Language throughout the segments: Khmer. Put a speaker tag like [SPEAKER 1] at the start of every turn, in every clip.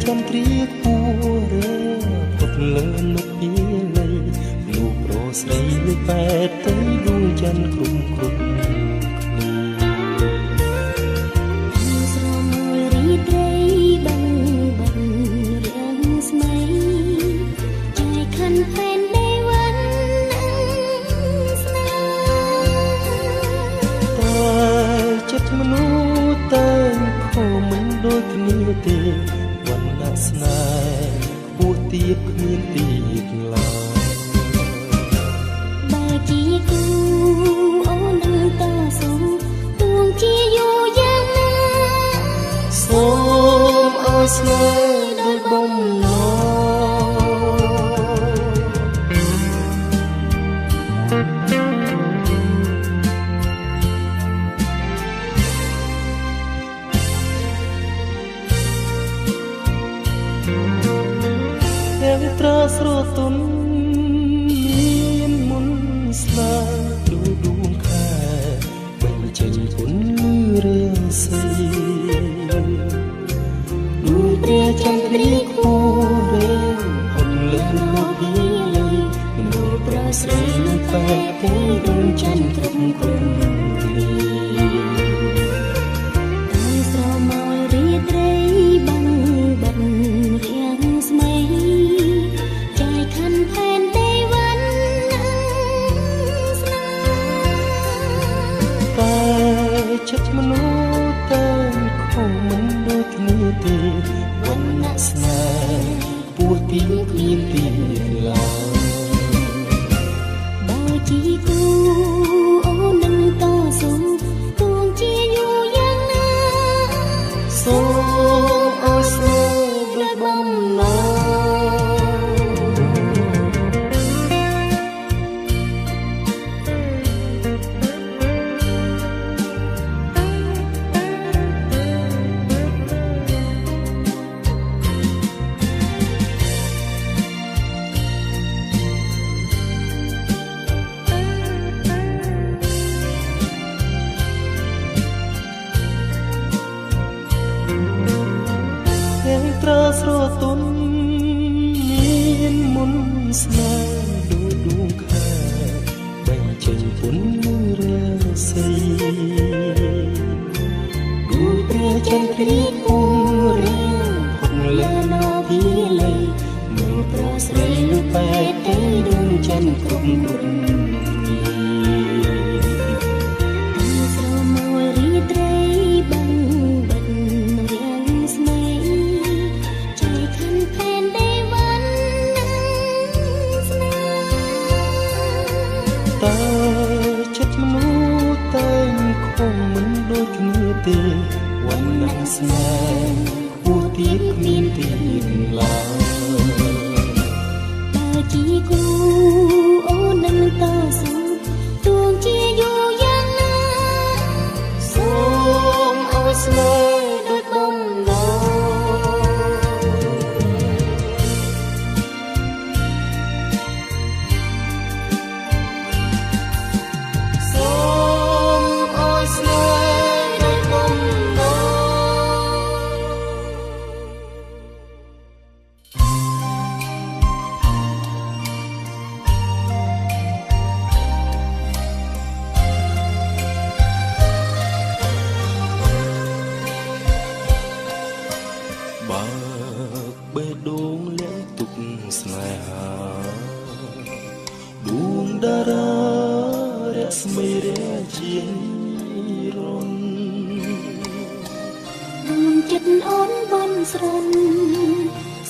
[SPEAKER 1] trăm triết pua rơ một lần một bia lầy nụ pro say với bẹt tới đuôi chân cùng cùng đôi kia têวันน่ะสนายปวดเตียบគ្មានទៀតឡើយ
[SPEAKER 2] បើជាគូអូននឹងតស៊ូទួងជាយូរយ៉ាងណា
[SPEAKER 1] សូមឲ្យស្នេហ៍ដោយបំណងត្រាស្រទន់មានមុនស្លាដូចដួងខែបញ្ចេញពុនរាសីដួងព្រះចន្ទ្រាគូរេអត់លើមកពីលីមនុស្សប្រស្រីនឹងបែកទៅដួងចន្ទគ្រប់គ្រប់
[SPEAKER 2] តែស្រមោលរីត្រីបាំងបាត់រៀងស្មៃ
[SPEAKER 1] ចិត្តមនុស្សតែខំមិនដូចគ្នាទេវណ្ណៈស្នេហ៍ពូទីគ្មានទៀតឡើយ
[SPEAKER 2] បើជាគូអូននឹងតស៊ូទួងជាយូរយ៉ាងណា
[SPEAKER 1] សូមឲ្យស្នេហ៍ដូចបំណងត្រាស្រទន់មានមុនស្នេហ៍ដូចដួងខែបញ្ចេញពុនរាសីដូចព្រះចន្ទ្រាគូរេហត់លើនៅពីលីមើលប្រស្រីនឹងបែកទៅដួងចន្ទគ្រប់គ្រប់តែចិត្តមនុស្សតែខំមិនដូចគ្នាទេវណ្ណៈស្នេហ៍ពូទៀតគ្មានទៀតឡើយ
[SPEAKER 2] បើជាគូអូននឹងតស៊ូទួងជាយូរយ៉ាងណា
[SPEAKER 1] សូមឲ្យស្នេហ៍ដូចបំណងបើបេះដូងលាក់ទុកស្នេហាដួងតារារស្មីរាជារន
[SPEAKER 2] ដួងចិត្តអូនបន់ស្រន់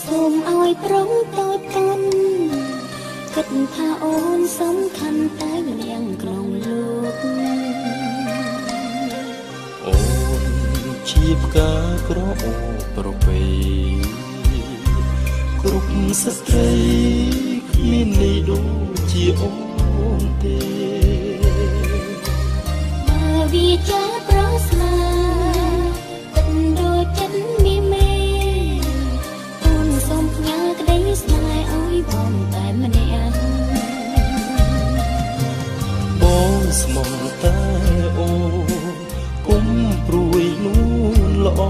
[SPEAKER 2] សូមឲ្យប្រុងតូចតន់គិតថាអូនសំខាន់តែម្នាក់ក្នុងលោក
[SPEAKER 1] អូនជាផ្កាក្រអូបប្រពៃគ្រប់ស្ត្រីគ្មានន័យដូចជាអូនទេ
[SPEAKER 2] បើវាចាប្រស្នាទឹកដូចចិត្តមានមេអូនសូមផ្ញើក្តីស្នេហ៍ឲ្យបងតែម្នាក់
[SPEAKER 1] បងស្មងតែអូនគុំព្រួយនួនល្អ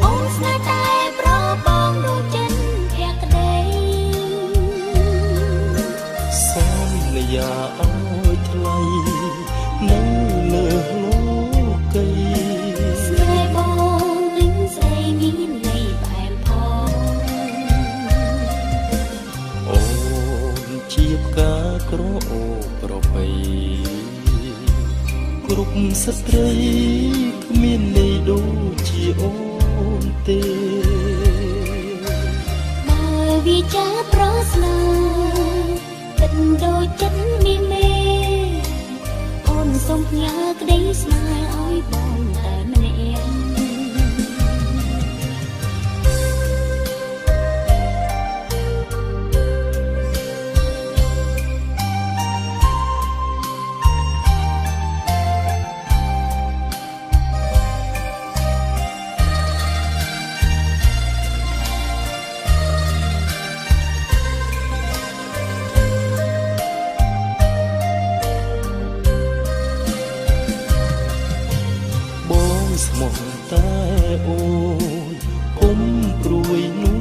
[SPEAKER 2] អូនស្នេហ៍តែប្រព
[SPEAKER 1] យាឲ្យថ្លៃនៅលើលោកី
[SPEAKER 2] ស្នេហ៍បងនឹងស្រីមានន័យបែបផង
[SPEAKER 1] អូនជាផ្កាក្រអូបប្របីគ្រប់ស្ត្រីគ្មានន័យដូចជាអូនទេ
[SPEAKER 2] បើវាចាប្រស្នាទឹកដូចចិត្តមានមេអូនសូមផ្ញើក្តីស្នេហ៍ឲ្យបងតែម្នាក់
[SPEAKER 1] ស្មោះតែអូនគុំព្រួយនួ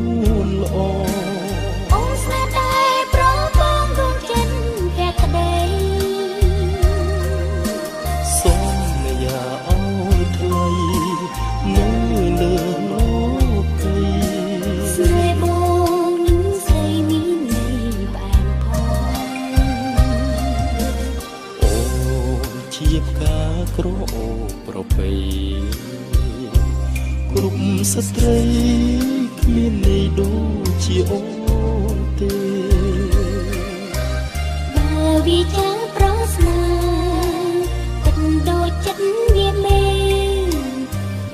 [SPEAKER 1] នល្អ
[SPEAKER 2] អូនស្នេហ៍តែប្របងរួមចិត្តភក្តី
[SPEAKER 1] សូមយាឲ្យថ្លៃនៅលើលោកី
[SPEAKER 2] ស្នេហ៍បងនឹងស្រីមានន័យបែបផង
[SPEAKER 1] អូនជាផ្កាក្រអូបប្របីគ្រប់ស្ត្រីគ្មានន័យដូចជាអូនទេ
[SPEAKER 2] បើវាចាប្រស្នាទឹកដូចចិត្តវាមេ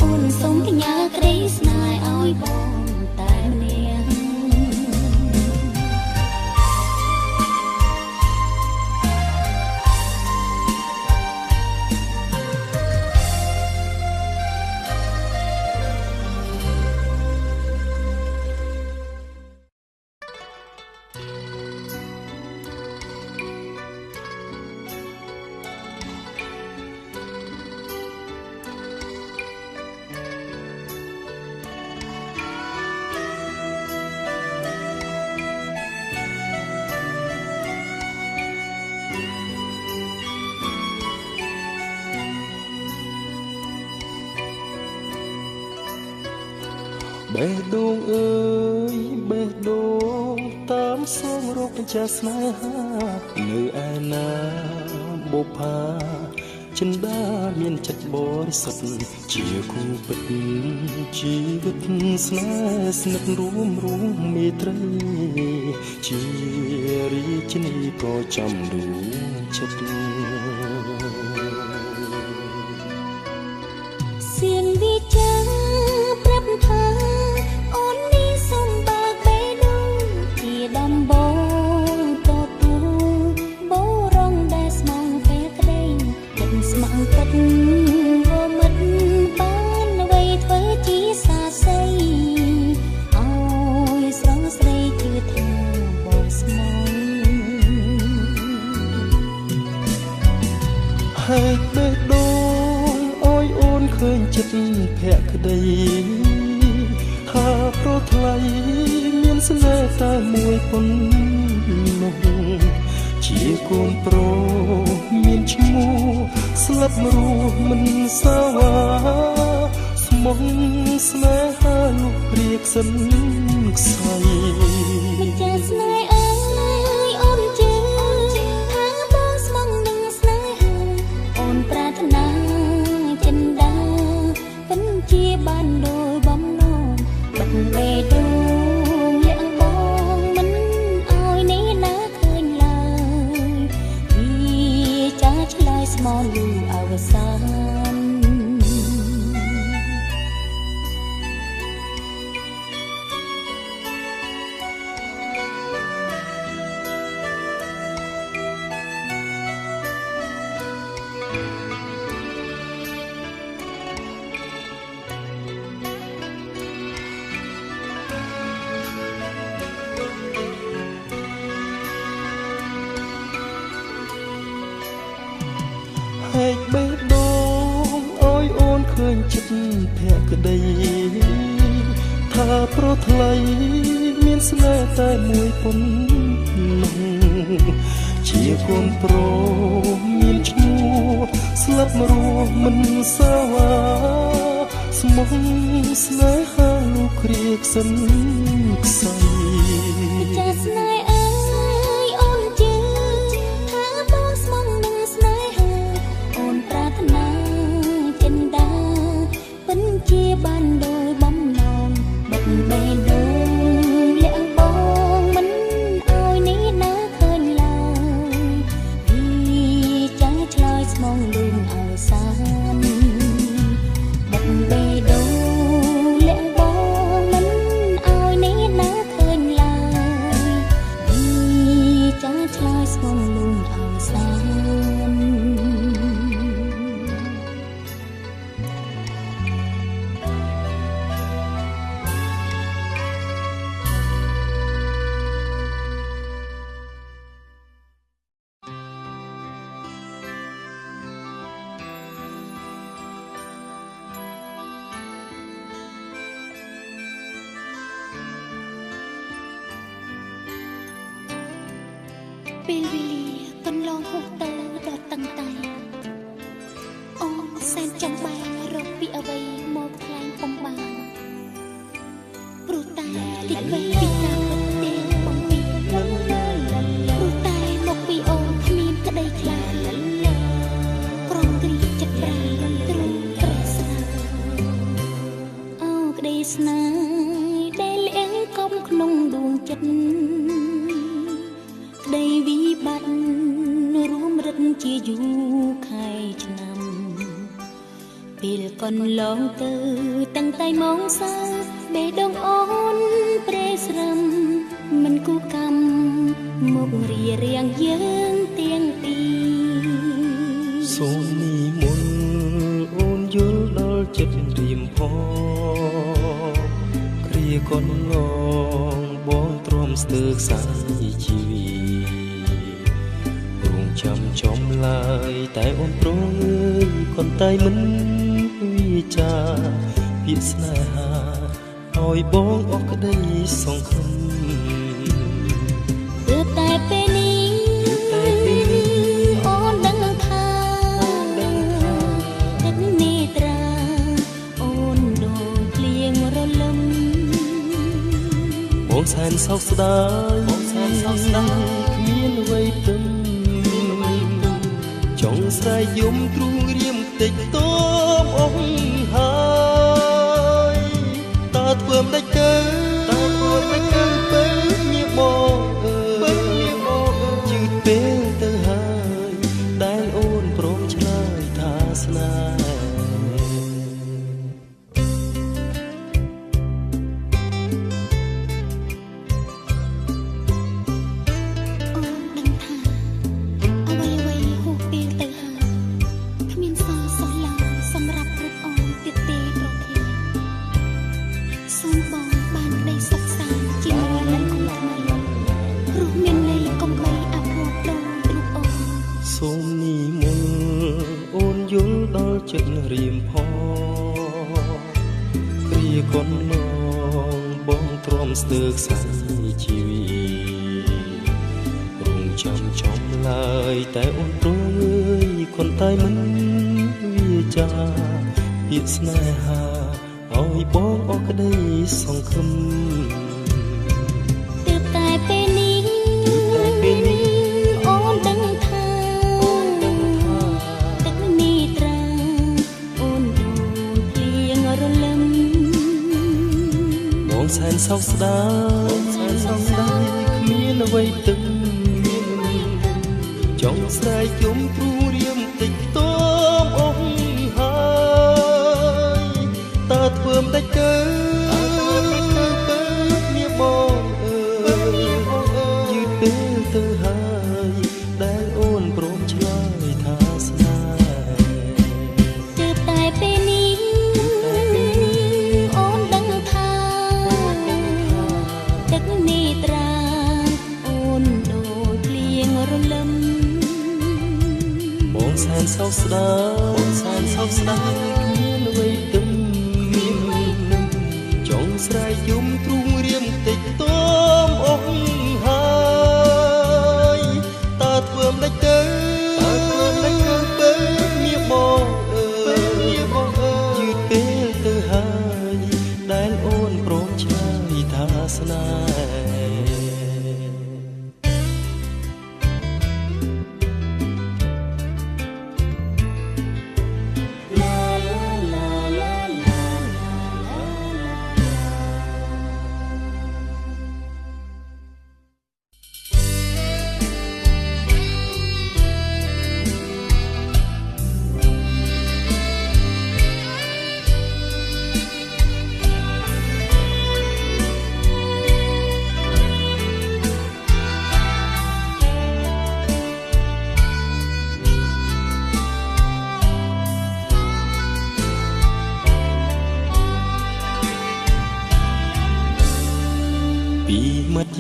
[SPEAKER 2] អូនសូមផ្ញើក្តីស្នេហ៍ឲ្យបងតែម្នាក់
[SPEAKER 1] បេះដូងអើយបេះដូងតាមសងរកចាស្នេហានៅឯណាបុប្ផាចិន្តាមានចិត្តបរិសុទ្ធជាគូពិតជីវិតស្នេហ៍ស្និទ្ធរួមមេត្រីជារាជនីក៏ចាំដួងចិត្ត
[SPEAKER 2] សៀងវិចាប្រាប់ថាអូននេះសុំបើកបេះដូងជាដំបងតទូបរងដែលស្មងពេលក្តីទឹកស្មងពិតវមិតបានអ្វីធ្វើជាសាស័យឲ្យស្រងស្រីជឿថាបងស្មង
[SPEAKER 1] ហើយបេះដូងអើយអូនឃើញចិត្តភក្តីថាប្រថ្លៃមានស្នេហ៍តែមួយប៉ុណ្ណោះជាកូនប្រុសមានឈ្មោះស្លាប់រស់មិនសាវាស្មងស្នេហាលោកព្រាកសិនខ្សែ
[SPEAKER 2] មិនចាស្នេហ៍អើយអូនជឿថាបងស្មងនឹងស្នេហាអូនប្រាថ្នាចិន្តាពិនជាបានដោយបំណងបិទបេះដូងលាក់បងមិនឲ្យនេះណាឃើញឡើយវាចាឆ្លើយស្មោះលូអវសាន
[SPEAKER 1] ហែកបេះដូងអើយអូនឃើញចិត្តភក្តីថាប្រថ្លៃមានស្នេហ៍តែមួយប៉ុណ្ណោះ ជាកូនប្រុសមានឈ្មោះស្លាប់រស់មិនសាវាស្មោះស្នេហាលោកគ្រាខ្សិនខ្សៃ
[SPEAKER 2] ចាស្នេហ៍អើយអូនជឿថាបងស្មងនឹងស្នេហាអូនប្រាថ្នាចិនដាពិនជាបានដោយបំណងបិទបេះដូងលាក់បងមិនឲ្យនេះណាឃើញឡើយពីចាឆ្លើយស្មងលឿនឲ្យសានបិទបេះដូងលាក់បងមិនឲ្យនេះណាឃើញឡើយពីចាឆ្លើយស្មងលឿនឲ្យសានពេលវេលាកន្លងហួសទៅដល់តឹងតែអូនសែនចាំបែររកពីអ្វីមកថ្លែងពុំបានព្រោះតែតិចពេកពីការពិតទេបងពីព្រោះតែមកពីអូនគ្មានក្តីខ្លាចក្រំគ្រីចិត្តប្រាំទ្រង់ព្រះស្នាអូក្តីស្នេហ៍ដែលលៀងកុំក្នុងដួងចិត្តក្តីវិបត្តិរួមរិទ្ធជាយូរខែឆ្នាំពេលកន្លងទៅតាំងតែម៉ោងសៅបេះដូងអូនព្រេស្រឹមមិនគូកម្មមករៀបរៀងយើងទាំងពីរ
[SPEAKER 1] សូមនិមន្តអូនយល់ដល់ចិត្តរៀមផងគ្រាកន្លងបងទ្រាំស្ទើរខ្សែជីវិតរងចាំចំឡើយតែអូនព្រងកូនតែមិនវិចាពាក្យស្នេហាឲ្យបងអស់ក្តីសង្ឃឹម
[SPEAKER 2] ទើបតែពេលនេះអូនដឹងថាទឹកនេះត្រាអូនដូចភ្លៀងរលឹម
[SPEAKER 1] បងសែនសោកស្ដាយគ្មានអ្វីព្រឹងចង់ស្រែកយំទ្រូងរៀមតិចតមអស់ហើយតើធ្វើមិនទៅពេលមានបងយឺតពេលទៅហើយដែលអូនព្រមឆ្លើយថាស្នេហ៍សូមនិមន្តអូនយល់ដល់ចិត្តរៀមផងគ្រាកន្លងបងទ្រាំស្ទើរខ្សែជីវិតរងចាំចំឡើយតែអូនព្រងកូនតែមិនវាចាពាក្យស្នេហាឲ្យបងអស់ក្តីសង្ឃឹម
[SPEAKER 2] ទើបតែពេលនេះអូនដឹងថាទឹកនេះត្រាអូនដូចភ្លៀងរលឹម
[SPEAKER 1] បងសែនសោកស្ដាយគ្មានអ្វីទឹកចង់ស្រែកយំទ្រូងរៀមតិចតមអស់ហើយតើធ្វើមិនទៅពេលមានបងយឺតពេលទៅហើយដែលអូនព្រមឆ្លើយថាស្នេហ៍
[SPEAKER 2] ទើបតែពេលនេះអូនដឹងថាទឹកនេះត្រាអូនដូចភ្លៀងរលឹម
[SPEAKER 1] បងសែនសោកស្ដាយគ្មានអ្វីទឹកចង់ស្រែកយំទ្រូងរៀមតិចតមអស់ហើយតើធ្វើ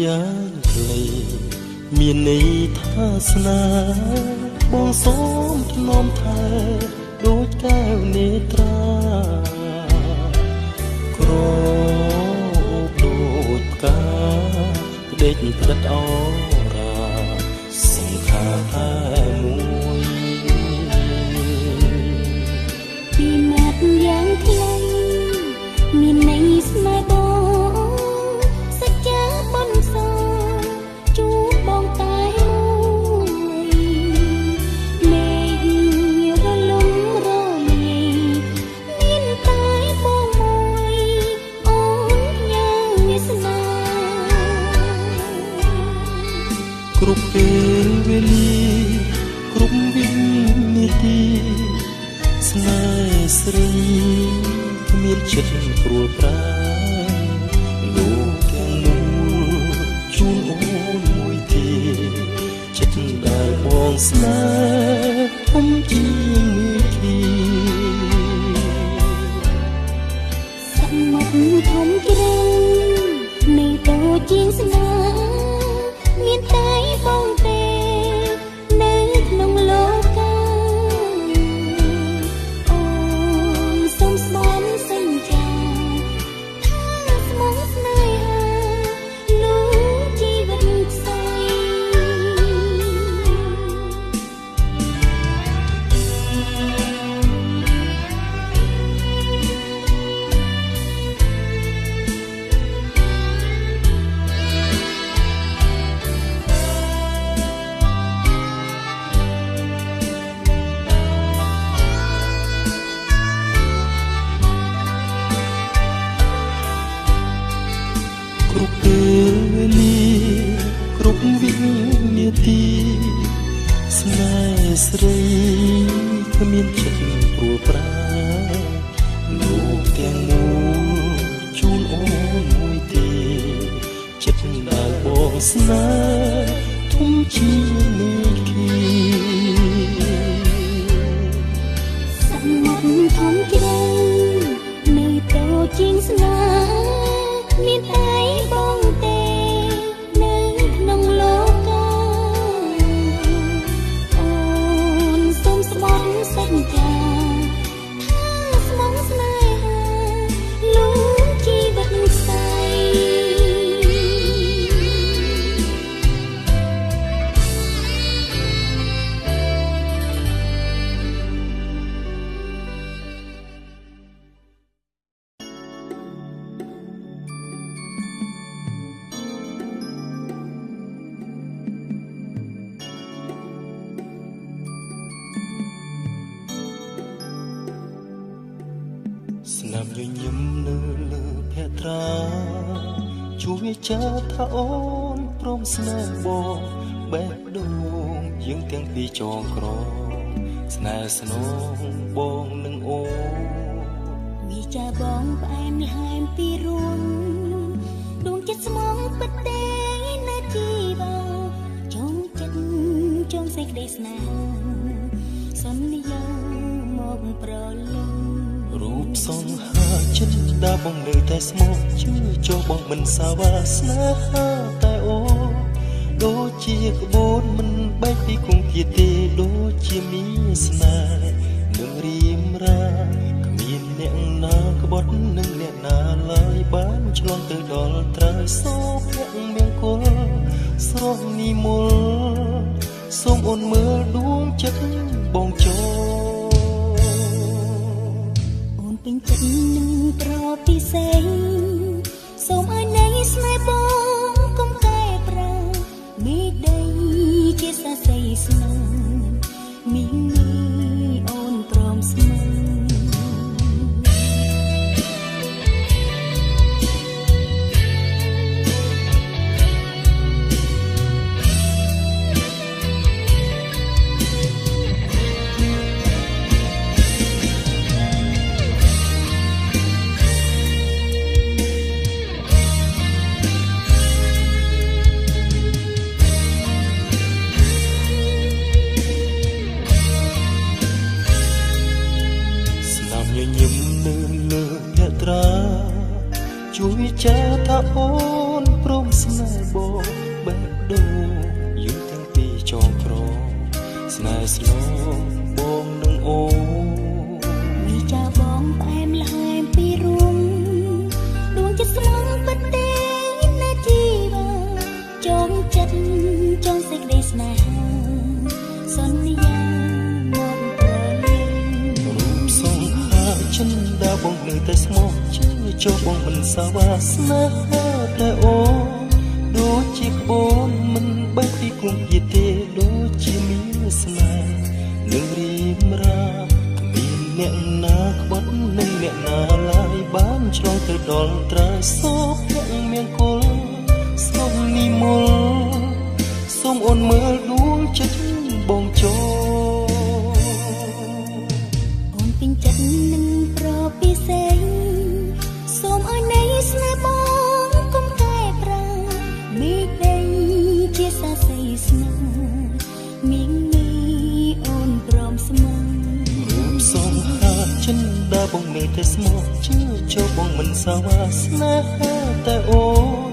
[SPEAKER 1] យ៉ាងក្លេមានន័យថាស្នេហ៍បងសូមថ្នមថែដូចកែវនេត្រាក្រអូបដូចផ្កាផ្ដេចផ្ដិតអរាសង្ខារតែមួយ
[SPEAKER 2] ពីមាត់យ៉ាងខ្លីមានន័យស្នេហ៍បងសច្ចាបនសជួបបងតែមួយមេឃរលំរលាយមានតែបងមួយអូនយ៉ាងវាសនា
[SPEAKER 1] គ្រប់ពេលវេលាគ្រប់វិនាទីស្នេហ៍ស្រីគ្មានចិត្តព្រួលប្រាលោកទាំងមូលជូនអូនមួយទេចិត្តដែលបងស្នេហ៍ធំជាងមេឃី
[SPEAKER 2] សមុទ្រធំជ្រៅនៅតូចជាងស្នេហ៍មានតែបងទេនៅក្នុងលោកកាអូនសូមស្មោះសញ្ចាថាស្មោះស្នេហាលូជីវិតខ្សែ
[SPEAKER 1] គ្រប់ពេលវេលាគ្រប់វិនាទីស្នេហ៍ស្រីគ្មានចិត្តព្រួលប្រាលោកទាំងមូលជូនអូនមួយទេចិត្តដែលបងស្នេហ៍ធំជាមេឃី
[SPEAKER 2] សមុទ្រធំជ្រៅនៅតូចជាងស្នេហ៍មានតែបងទេនៅក្នុងលោកកាអូនសូមស្បត់សញ្ចាថាស្មោះស្នេហាលូជីវិតខ្សែ
[SPEAKER 1] ស្នាមញញឹមនៅលើភក្ត្រាជួយចាថាអូនព្រមស្នេហ៍បងបេះដូងយើងទាំងពីរចងក្រងស្នេហ៍ស្នងបងនឹងអូន
[SPEAKER 2] វាចាបងផ្អែមល្ហែមពីរួនដួងចិត្តស្មងពិតទេនៅជីវ៉ាចងចិត្តចងសេចក្តីស្នេហ៍សន្យាមកប្រលឹង
[SPEAKER 1] រូបសង្ហាចិត្តដែលបងនៅតែស្មោះជឿចុះបងមិនសាវាស្នេហាតែអូដូចជាក្បូនមិនបែកពីគង្គាទេដូចជាមានស្នេហ៍នឹងរៀមរាគ្មានអ្នកណាក្បត់នឹងអ្នកណាឡើយបានឆ្លងទៅដល់ត្រើយសូភៈមង្គលស្រស់និមលសូមអូនមើលដួងចិត្តបងចូល
[SPEAKER 2] ពេញចិត្តនឹងប្រពិសេសសូមឲ្យនៃស្នេហ៍បងកុំកែប្រែមេដីជាសាស័យស្នេហ៍មីនីអូនព្រមស្នេហ៍
[SPEAKER 1] ស្នេហ៍ស្លងបងនឹងអូ
[SPEAKER 2] មីចាបងផ្អែមល្ហែមពីរួមដួងចិត្តស្មងពិតទេណាជីវាចងចិត្តចងសេចក្តីស្នេហាសន្យាមកប្រលឹង
[SPEAKER 1] រូបសងខាចិនដាបងនៅតែស្មោះជឿចូលបងមិនសាវាស្នេហាតែអូដូចជាក្បូនមិនបែកពីគុំយេទេដូចជាមានស្នេហ៍នឹងរៀបរាមានអ្នកណាក្បត់នឹងអ្នកណាឡើយបានឆ្លងទៅដល់ត្រើយសោកមង្គលសូមនិមលសូមអូនមើលដួងចិត្តបងចូល
[SPEAKER 2] អូនពេញចិត្តនឹងប្រពិសេសសូមឲ្យនៃស្នេហ៍បងកុំកែប្រែមេដីជាសាស័យស្នេហ៍មីងមីអូនព្រមស្មង
[SPEAKER 1] រូបសងហាចិនដាបងនៅតែស្មោះជឿចូលបងមិនសាវាស្នេហាតែអូន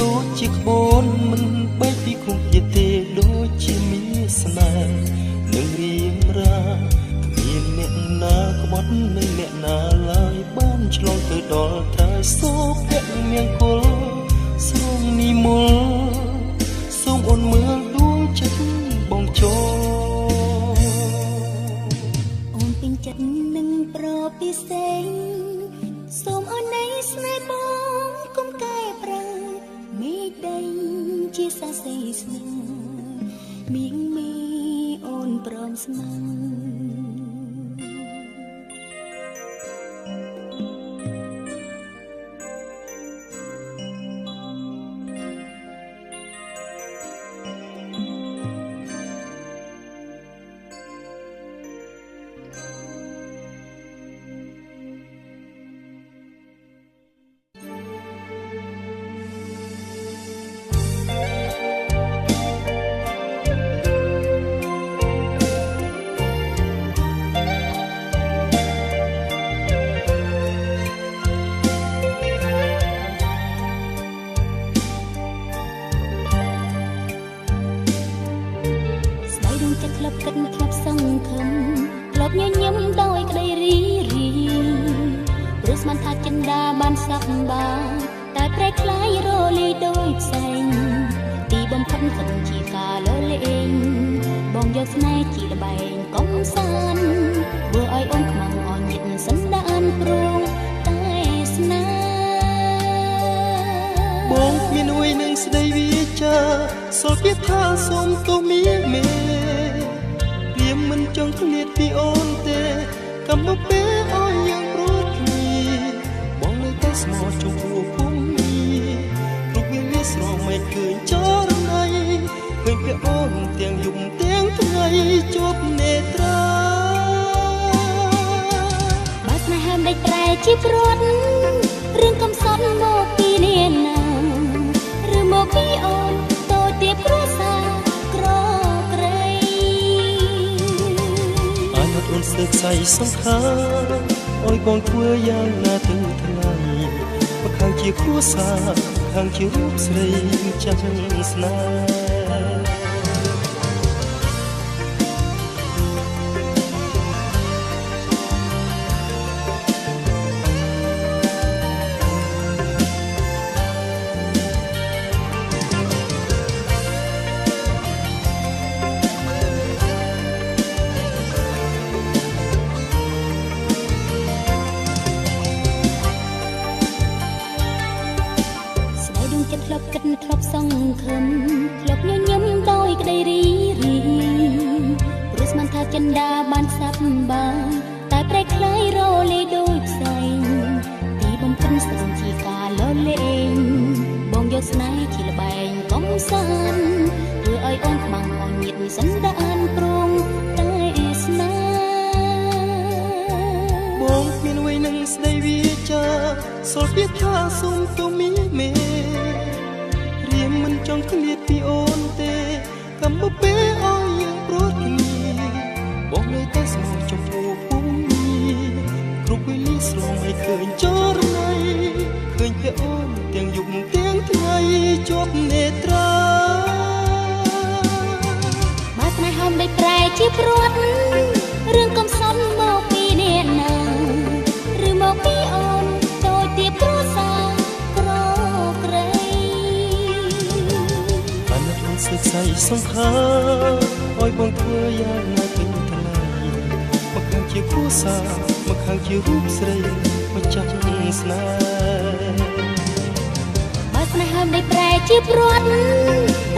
[SPEAKER 1] ដូចជាក្បូនមិនបែកពីគុំយេទេដូចជាមានស្នេហ៍នឹងរៀបរាគ្មានអ្នកណាក្បត់នឹងអ្នកណាឡើយបានឆ្លងទៅដល់ត្រើយសោកមង្គលសូមនិមលសូមអូនមើលដួងចិត្តបងចូល
[SPEAKER 2] អូនពេញចិត្តនឹងប្រពិសេសសូមឲ្យនៃស្នេហ៍បងកុំកែប្រែមេដីជាសាស័យស្នេហ៍មីងមីអូនព្រមស្មងក្លឹបគិតក្លឹបសង្ឃឹមក្លឹបញញឹមដោយក្តីរីរីព្រោះស្មានថាចិន្តាបានសប្បាយតែប្រែក្លាយរលាយដោយផ្សែងទីបំផុតគិតជាការលលេងបងយកស្នេហ៍ជាល្បែងកំសាន្តធ្វើឲ្យអូនខ្មាំងអន់ចិត្តសន្តានព្រមតែស្នេហ៍
[SPEAKER 1] បងមានអួយនឹងស្ដីវាចាសល់ពីថាសូមទូមីមេមិនចង់ឃ្លាតពីអូនទេកំពុងពេលអស់យ៉ាងព្រួតគ្នាបងនៅតែស្មោះចំពោះពុំនេះគ្រប់វាវាស្រងមិនឃើញចរណៃឃើញពីអូនទាំងយប់ទាំងថ្ងៃជាប់នេត្រា
[SPEAKER 2] បើស្នេហ៍ហើមដេកប្រែជាព្រួតរឿងកំសត់មកពីនាងណាឬមកពីអូនតូចទៀតគ្រួសារ
[SPEAKER 1] អូនស្ទើរខ្សែសង្ខារអើយបងធ្វើយ៉ាងណាទៅថ្ងៃមកខាងជាគ្រួសារខាងជារូបស្រីចាំស្នេហ៍
[SPEAKER 2] ក្លឹបគិតក្លឹបសង្ឃឹមក្លឹបញញឹមដោយក្តីរីរីព្រោះស្មានថាចិន្តាបានសប្បាយតែប្រែក្លាយរលាយដោយផ្សែងទីបំផុតស្ទើរជាការលលេងបងយកស្នេហ៍ជាល្បែងកំសាន្តធ្វើឲ្យអូនខ្មាំងអន់ញាតសន្តានព្រមតែស្នេហ៍
[SPEAKER 1] បងមានអួយនឹងស្ដីវាចាសល់ពីថាសូមទូមីមេមិនចង់ឃ្លាតពីអូនទេកំពុងពេលអស់យ៉ាងព្រួតគ្នាបងនៅតែស្មោះចំពោះពុំនេះគ្រប់វេលាស្រងឲ្យឃើញចរណៃឃើញពីអូនទាំងយប់ទាំងថ្ងៃជាប់នេត្រា
[SPEAKER 2] បើស្នេហ៍ហើមដេកប្រែ ជាព្រាត់រឿងកំសត់មកពីអ្នកណាឬមកពីអូនតូចទៀតគ្រួសារក្រក្រៃ
[SPEAKER 1] អាណិតសិក្ស័យសង្ខារឲ្យបងធ្វើយ៉ាងណាពេញថ្លៃមកខាងជាគ្រួសារមកខាងជារូបស្រីមកចាស់ស្នេហ៍
[SPEAKER 2] បើស្នេហ៍មិនប្រែជាព្រាត់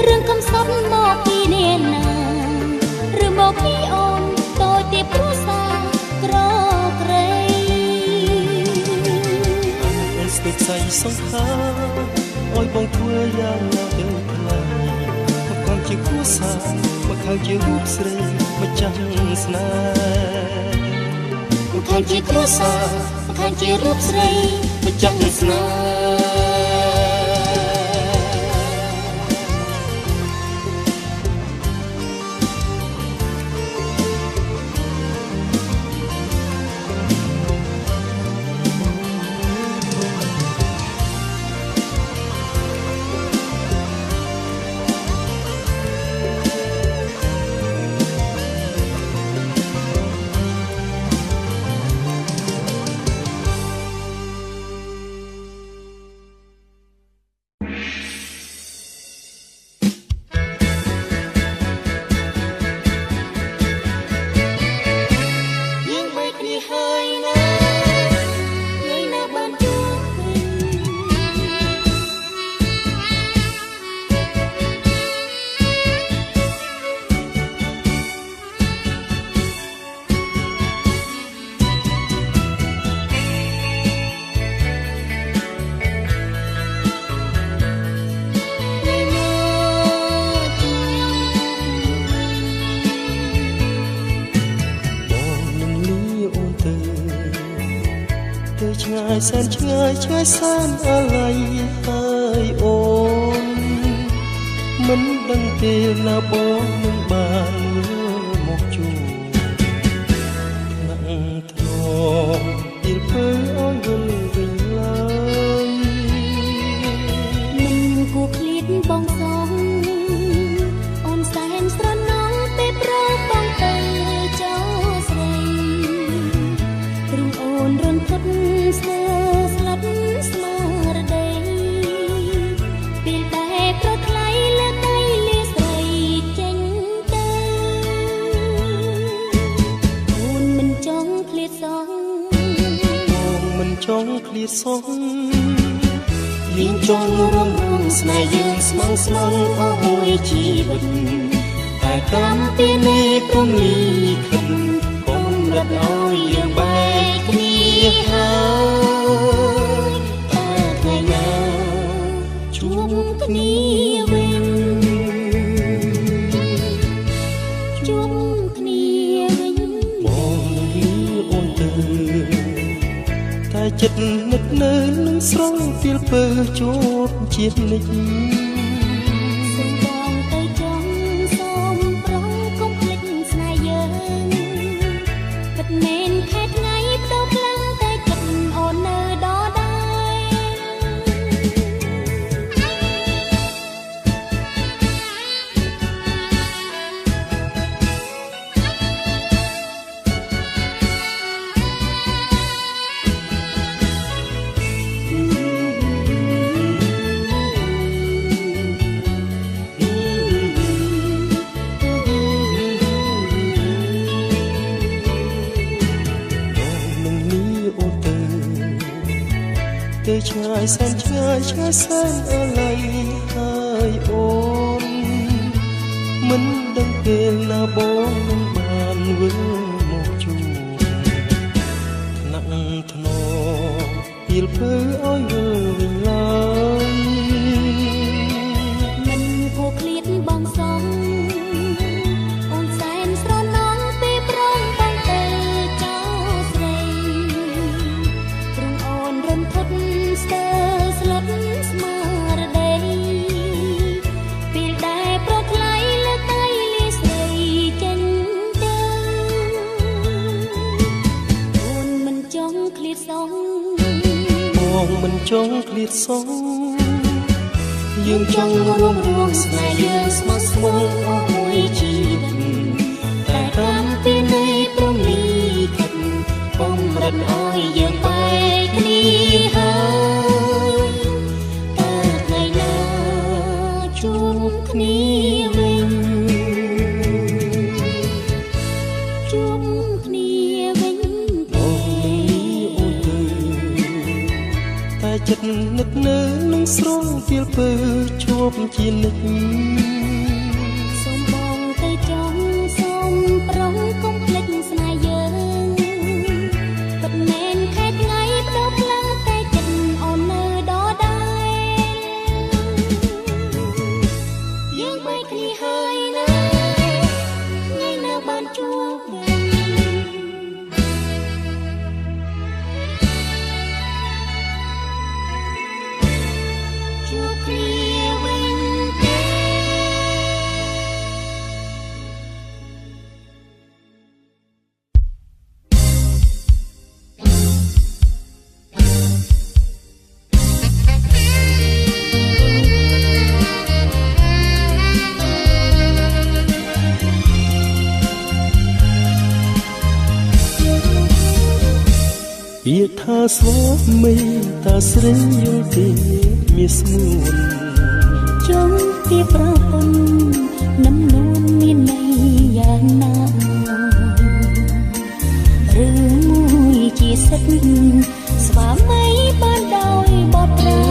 [SPEAKER 2] រឿងកំសត់មកពីអ្នកណាឬមកពីអូនតូចទៀតគ្រួសារក្រក្រៃ
[SPEAKER 1] អូនស្ពេកស្អីសង្ខារឲ្យបងធ្វើយ៉ាងណាទៅថ្លៃមកខាងជាគ្រួសារមកខាងជារូបស្រីមកចាស់ស្នេហ៍
[SPEAKER 2] មកខាងជាគ្រួសារមកខាងជារូបស្រីមកចាស់ស្នេហ៍
[SPEAKER 1] ឆ្ងាយសែនឆ្ងាយឆ្ងាយសែនអាឡ័យហើយអូនមិនដឹងទេណាបងនឹងបានមកជួបណាក់ធ្នមទីធ្វើឲ្យវិលវិញឡើយ
[SPEAKER 2] មិនគួរឃ្លាតបងសងអូនសែនស្រណងពេលប្របងទៅចោស្រីព្រមអូនរន្ធត់ស្ទើរស្លាប់ស្មារតីពេលដែលប្រថ្លៃលើកៃលាស្រីចេញទៅអូនមិនចង់ឃ្លាតសង
[SPEAKER 1] អូនមិនចង់ឃ្លាតសងយើងចង់រួមស្នេហ៍យើងស្មងស្មងអស់មួយជីវិតតែកម្មពីនេះព្រមលីខិតកុំរត់ឲ្យយើងបែកគ្នាហើយតែថ្ងៃណាជួបគ្នាវិញ
[SPEAKER 2] ជួបគ្នាវិញ
[SPEAKER 1] បងនឹងអូនទៅតែចិត្តនឹកនៅនឹងស្រងពីលពើជួបជាតិនេះ
[SPEAKER 2] សូមបងទៅចង់សូមប្រងកុំភ្លេចស្នេហ៍យើងពិតមែនខែថ្ងៃបដូរខ្លាំងតែចិត្តអូននៅដដែល
[SPEAKER 1] ទៅឆ្ងាយសែនឆ្ងាយឆ្ងាយសែនអាឡ័យហើយអូនមិនដឹងពេលណាបងនឹងបានវិលមកជួបថ្នាក់ថ្នមពីលពើឲ្យវិលវិញឡើយ
[SPEAKER 2] មិនគួរឃ្លាតបងសងអូនសែនស្រណងពេលព្រមបងទៅចោស្រីព្រមអូនរន្ធត់ស្ទើរស្លាប់ស្មារតីពេលដែលប្រថ្លៃលើកៃលាស្រីចេញទៅអូនមិនចង់ឃ្លាតសង
[SPEAKER 1] បងមិនចង់ឃ្លាតសងយើងចង់រួមស្នេហ៍យើងស្មោះស្ម័គ្រអស់មួយជីវិតតែ ស្រងទៀលពើជួបជានិច្ច
[SPEAKER 2] សូមបងទៅចង់សូមប្រងកុំភ្លេចស្នេហ៍យើងពិតមែនខែថ្ងៃបដូរខ្លាំងតែចិត្តអូននៅដដែលយើងបែកគ្នាហើយណាថ្ងៃនៅបានជួបវិញជួបគ្នាវិញទេ
[SPEAKER 1] ពាក្យថាស្វាមីតាស្រីយល់ទេមានស្មួន
[SPEAKER 2] ចង់ពីប្រពន្ធនឹមនួនមានន័យយ៉ាងណារឿងមួយជាសិទ្ធស្វាមីបានដោយបបប្រា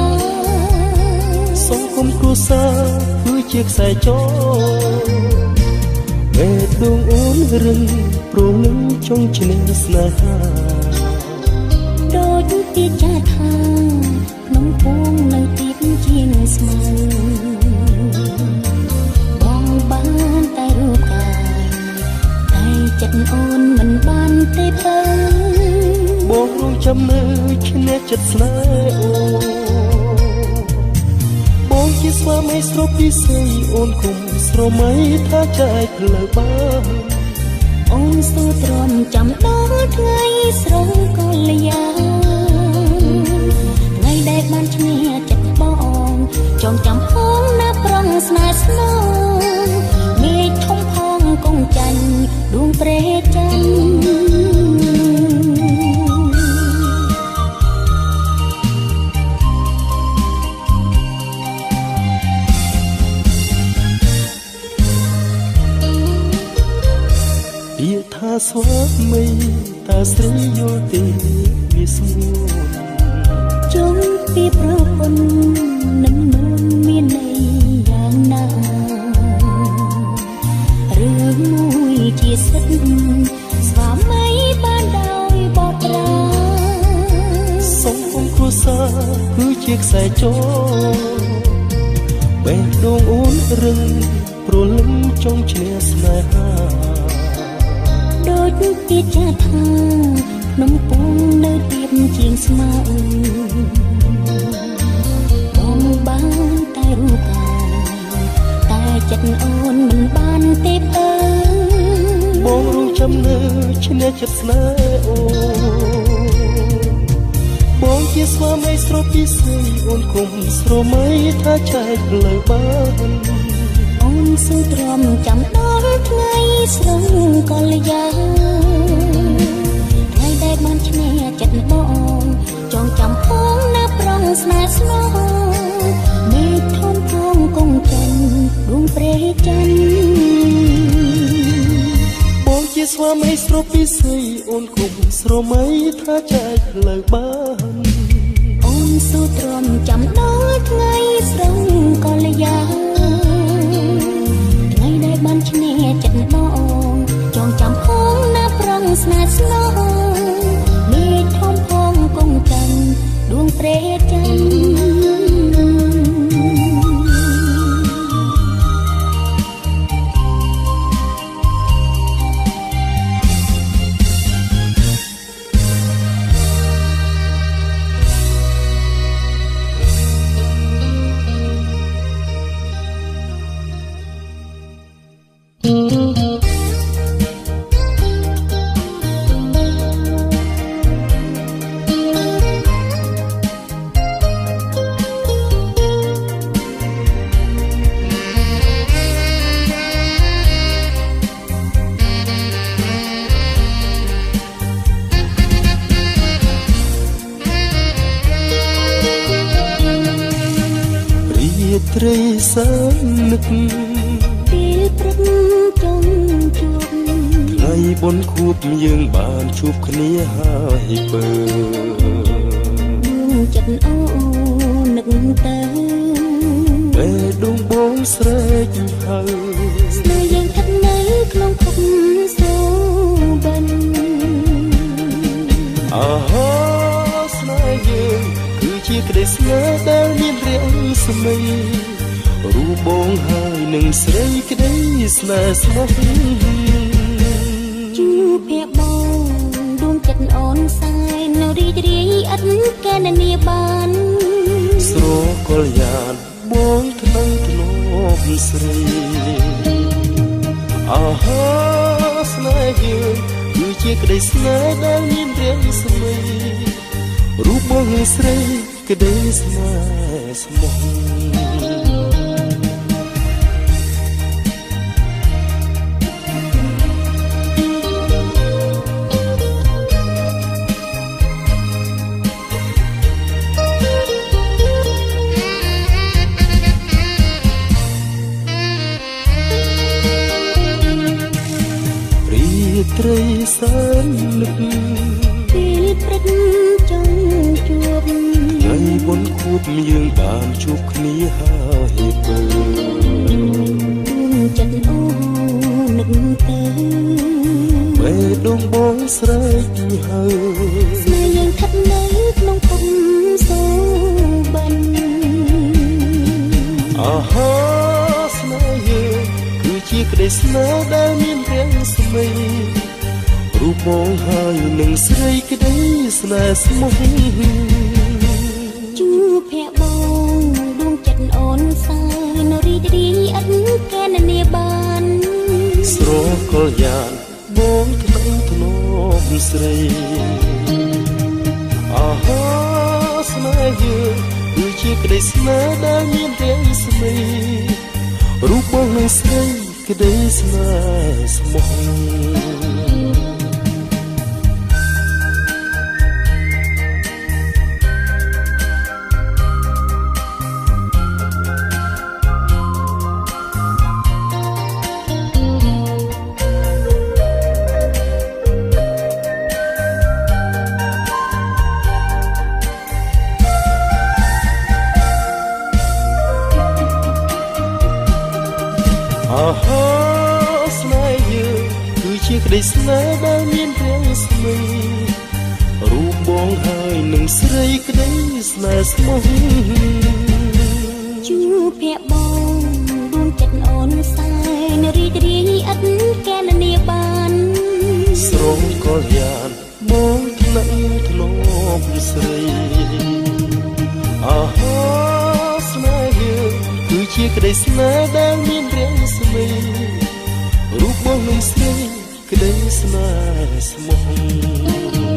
[SPEAKER 1] សង្គមគ្រួសារគឺជាខ្សែចោបេះដូងអូនរឹងព្រលឹងចង់ឈ្នះស្នេហា
[SPEAKER 2] ដូចទីចាស់ថាក្នុងពួងនៅទីជាងស្មៅបងបានតែរូបកាយតែចិត្តអូនមិនបានទេទៅ
[SPEAKER 1] បងរងចាំនៅឈ្នះចិត្តស្នេហ៍អូបងជាស្វាមីស្រពីសេអូនគុំស្រមៃថាចែកផ្លូវបាន
[SPEAKER 2] អូនសូវទ្រាំចាំដល់ថ្ងៃស្រងកលយាថ្ងៃដែលបានឈ្នះចិត្តបងចងចាំហងណាប្រងស្នេហ៍ស្នងមេឃធំផងកងចាញ់ដួងព្រែកចាញ់
[SPEAKER 1] ពាក្យថាស្វាមីតាស្រីយល់ទេវាស្មួន
[SPEAKER 2] ចង់ពីប្រពន្ធនឹមនួនមានន័យយ៉ាងណារឿងមួយជាសិទ្ធស្វាមីបានដោយបបប្រា
[SPEAKER 1] សង្គមគ្រួសារគឺជាខ្សែចោបេះដូងអូនរឹងព្រលឹងចង់ឈ្នះស្នេហា
[SPEAKER 2] ដូចទីចាស់ថាក្នុងពួងនៅទៀបជាងស្មៅបងបានតែរូបកាយតែចិត្តអូនមិនបានទេទៅ
[SPEAKER 1] បងរងចាំនៅឈ្នះចិត្តស្នេហ៍អូបងជាស្វាមីស្រពីសេអូនគុំស្រមៃថាចែកផ្លូវបាន
[SPEAKER 2] អូនសូវទ្រាំចាំដល់ថ្ងៃស្រងកលយាថ្ងៃដែលបានឈ្នះចិត្តបងចងចាំផងណាប្រងស្នេហ៍ស្នងមេឃធំផងកងចាញ់ដួងព្រែកចាញ់
[SPEAKER 1] បងជាស្វាមីស្រពីសេអូនគុំស្រមៃថាចែកផ្លូវបាន
[SPEAKER 2] អូនសូវទ្រាំចាំដល់ថ្ងៃស្រងកលយាថ្ងៃដែលបានឈ្នះចិត្តបងចងចាំផងណាប្រងស្នេហ៍ស្នងមេឃធំផងកងចាញ់ដួងព្រែកចាញ់
[SPEAKER 1] ត្រីសើនឹក
[SPEAKER 2] ពេលព្រឹកចង់ជួប
[SPEAKER 1] ថ្ងៃបុណ្យខួបយើងបានជួបគ្នាហើយបើ
[SPEAKER 2] ដួងចិត្តអូន នឹកទៅ
[SPEAKER 1] ពេលដួងបងស្រែកហៅ
[SPEAKER 2] ស្នេហ៍យើងស្ថិតនៅក្នុងភពសូបិន
[SPEAKER 1] អាហាស្នេហ៍យើងគឺជាក្តីស្នេហ៍ដែលមានរាងស្មីរូបបងហើយនឹងស្រីក្តីស្នេហ៍ស្មោះ
[SPEAKER 2] ជួបភ័ក្របងដួងចិត្តអូនសាយនៅរីករាយឥតកែណានាបាន
[SPEAKER 1] ស្រកលយ៉ាងបងថ្នឹងធ្លាប់ស្រីអាហាស្នេហ៍យើងគឺជាក្តីស្នេហ៍ដែលមានរាងស្មីរូបបងហើយស្រីក្តីស្នេហ៍ស្មោះត្រីសែននឹក
[SPEAKER 2] ពេលព្រឹកចង់ជួប
[SPEAKER 1] ថ្ងៃបុណ្យខួបយើងបានជួបគ្នាហើយបើ
[SPEAKER 2] ចិត្តអូននឹកទៅ
[SPEAKER 1] ពេលដងបងស្រែកហៅ
[SPEAKER 2] ស្នេហ៍យើងស្ថិតនៅក្នុងភពសូបិន
[SPEAKER 1] អាហាស្នេហ៍យើងគឺជាក្តីស្នេហ៍ដែលមានរាងស្មីរូបបងហើយនឹងស្រីក្តីស្នេហ៍ស្មោះ
[SPEAKER 2] ជួបភ័ក្របងដួងចិត្តអូនសាយនៅរីករាយឥតកែណានាបាន
[SPEAKER 1] ស្រកលយ៉ាងបងថ្នឹងធ្លាប់ស្រីអាហាស្នេហ៍យើងគឺជាក្តីស្នេហ៍ដែលមានរាងស្មីរូបបងនឹងស្រីក្តីស្នេហ៍ស្មោះអាហាស្នេហ៍យើងគឺជាក្តីស្នេហ៍ដែលមានរាងស្មីរូបបងហើយនឹងស្រីក្តីស្នេហ៍ស្មោះ
[SPEAKER 2] ជួបភ័ក្របងដួងចិត្តអូនសាយនៅរីករាយឥតកែណានាបាន
[SPEAKER 1] ស្រងកលយ៉ាងបងថ្នឹងធ្លាប់ស្រីអាហាស្នេហ៍យើងគឺជាក្តីស្នេហ៍ដែលមានរាងស្មីរូបបងនឹងស្រីក្តីស្នេហ៍ស្មោះ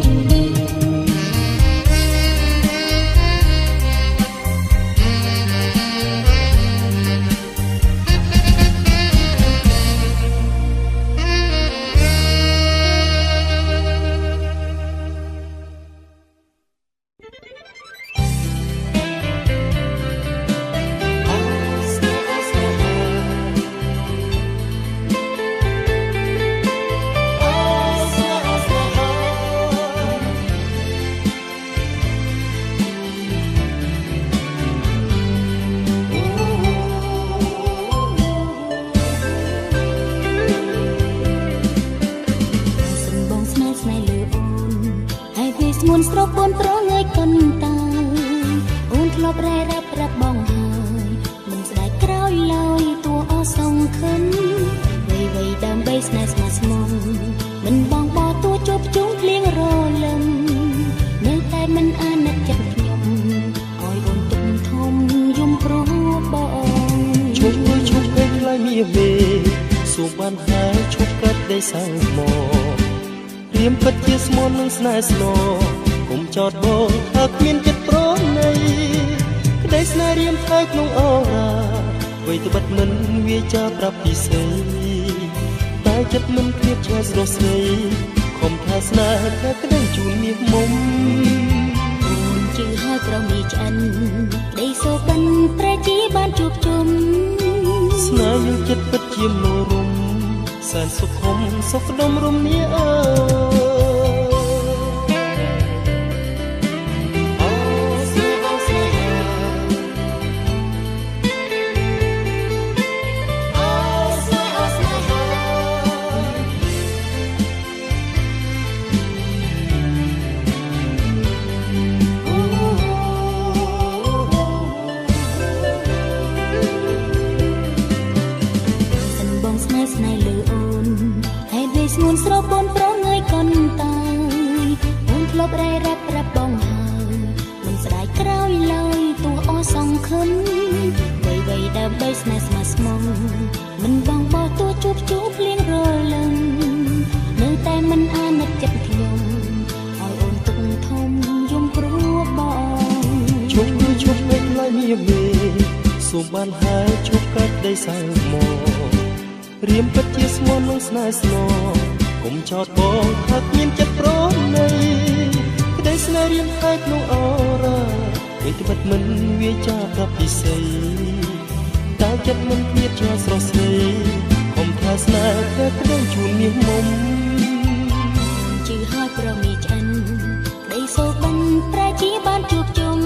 [SPEAKER 2] មុនស្រពូនត្រងើយកូនតើអូនធ្លាប់រ៉ែរ៉ាប់ប្រាប់បងហើយមិនស្ដាយក្រោយឡើយតួអសងខឹមវៃដើម្បីស្នេហ៍ស្មោះស្មងមិនបងបោតួជួបជុំភ្លៀងរលឹមនៅតែមិនអាណិតចិត្តខ្ញុំឲ្យអូនទុំធំយំព្រោះបង
[SPEAKER 1] ជុំពេលខ្លាយមានមេសូមបានហើយឈប់កាត់ដីសាំងមករៀមពិតជាស្មន់នឹងស្នេហ៍ស្នូគុំចោតបងថាគ្មានចិត្តប្រណីក្តីស្នេហ៍រៀមថែក្នុងអូរ៉ាអ្វីត្បិតមិនវាចាប្រាប់ពិសេសតែចិត្តមិនឃ្លាតឆ្ងាយស្រស់ស្រីខំថាស្នេហ៍តែក្តីជូនមាសមុំ
[SPEAKER 2] អូនជឿហើយក្រមីឆ្អិនក្តីសូបិនប្រែជីបានជួបជុំ
[SPEAKER 1] ស្នេហ៍យើងចិត្តពិតជាមនោរម្យសែនសុខខំសុខដុមរំនាអើ
[SPEAKER 2] ងួនស្រពូនប្រងើយកន់តាយអូនធ្លាប់រៃរ៉ាប់រាប់បងហើយមិនស្ដាយក្រោយឡើយទោះអស់សង្ឃឹមវ័យដើម្បីស្នេហ៍ស្មោះស្មងមិនបងបោះទោះជួបលៀងរលឹមនៅតែមិនអាណិតចិត្តខ្ញុំឲ្យអូនទុកធំយំព្រោះបង
[SPEAKER 1] ជុំពេកឡើយមានមេសូមបានហើយជប់កាច់ដីសៅមករៀមពិតជាស្មោះនឹងស្នេហ៍ស្នងកុំចោតបងថាគ្មានចិត្តប្រណីក្តីស្នេហ៍រៀមហើយក្នុងអរ៉ាពេលត្បិតមិនវាចាប្រាប់ពិសេសតើចិត្តមិនឃ្លាតជាស្រស់ស្រីកុំថាស្នេហ៍តែក្តីជូនមាសមុំ
[SPEAKER 2] ជឿហើយប្រមីឆ្អិនក្តីសោកបានប្រែជាបានជួបជុំ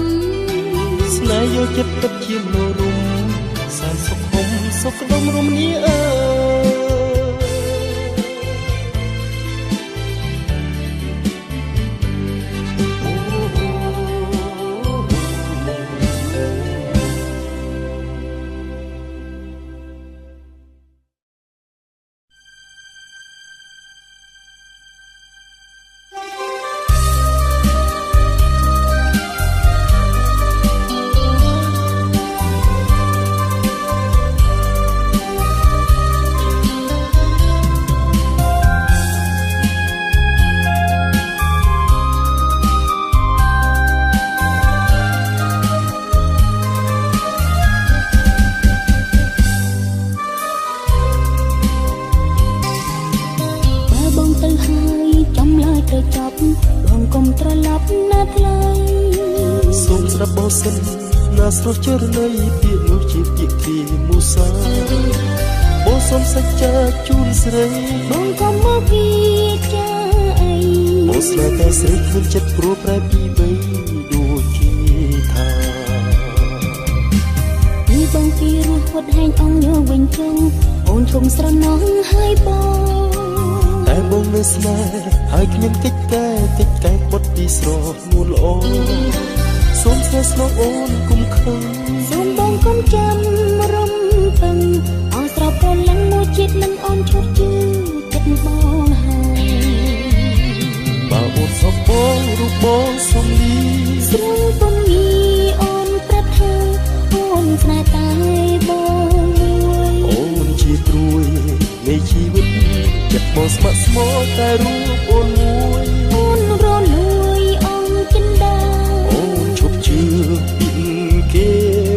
[SPEAKER 1] ស្នេហ៍យកចិត្តពិតជាមនោរម្យសានសុខហុំសុខដុមរមនាអើណាស្រស់ជរណីពាក្យនោះជាពាក្យគ្រាមូសាបងសុំសច្ចាជូនស្រី
[SPEAKER 2] បងកុំមកពីចាអី
[SPEAKER 1] បងស្នេហ៍តែស្រីគ្មានចិត្តព្រោះប្រែពីបីដូចជាថា
[SPEAKER 2] នេះបងពីរស់ហត់ហែងអងយកវិញចឹងអូនឈុំស្រណោះហើយបង
[SPEAKER 1] តែបងនៅស្នេហ៍ហើយគ្មានកិច្ចកែបុតពីស្រស់នួនល្អសូមស្នេហ៍ស្នងអូនគុំខឹង
[SPEAKER 2] សូមបងកុំចាំរំពឹងអស់ស្រោបប្រលឹងមួយជាតិនឹងអូនឈប់ជឿចិត្តបងហើយ
[SPEAKER 1] បើអូនសោកបងរូបបងសុំលី
[SPEAKER 2] ស្រួលពុំងីអូនប្រាប់ថាអូនស្នេហ៍តែបងមួយ
[SPEAKER 1] អូនជាត្រួយនៃជីវិតចិត្តបងស្ម័គ្រស្មោះតែរូបអូនមួយ
[SPEAKER 2] អូនរលួយអូនចិនដា
[SPEAKER 1] ជឿពីគេ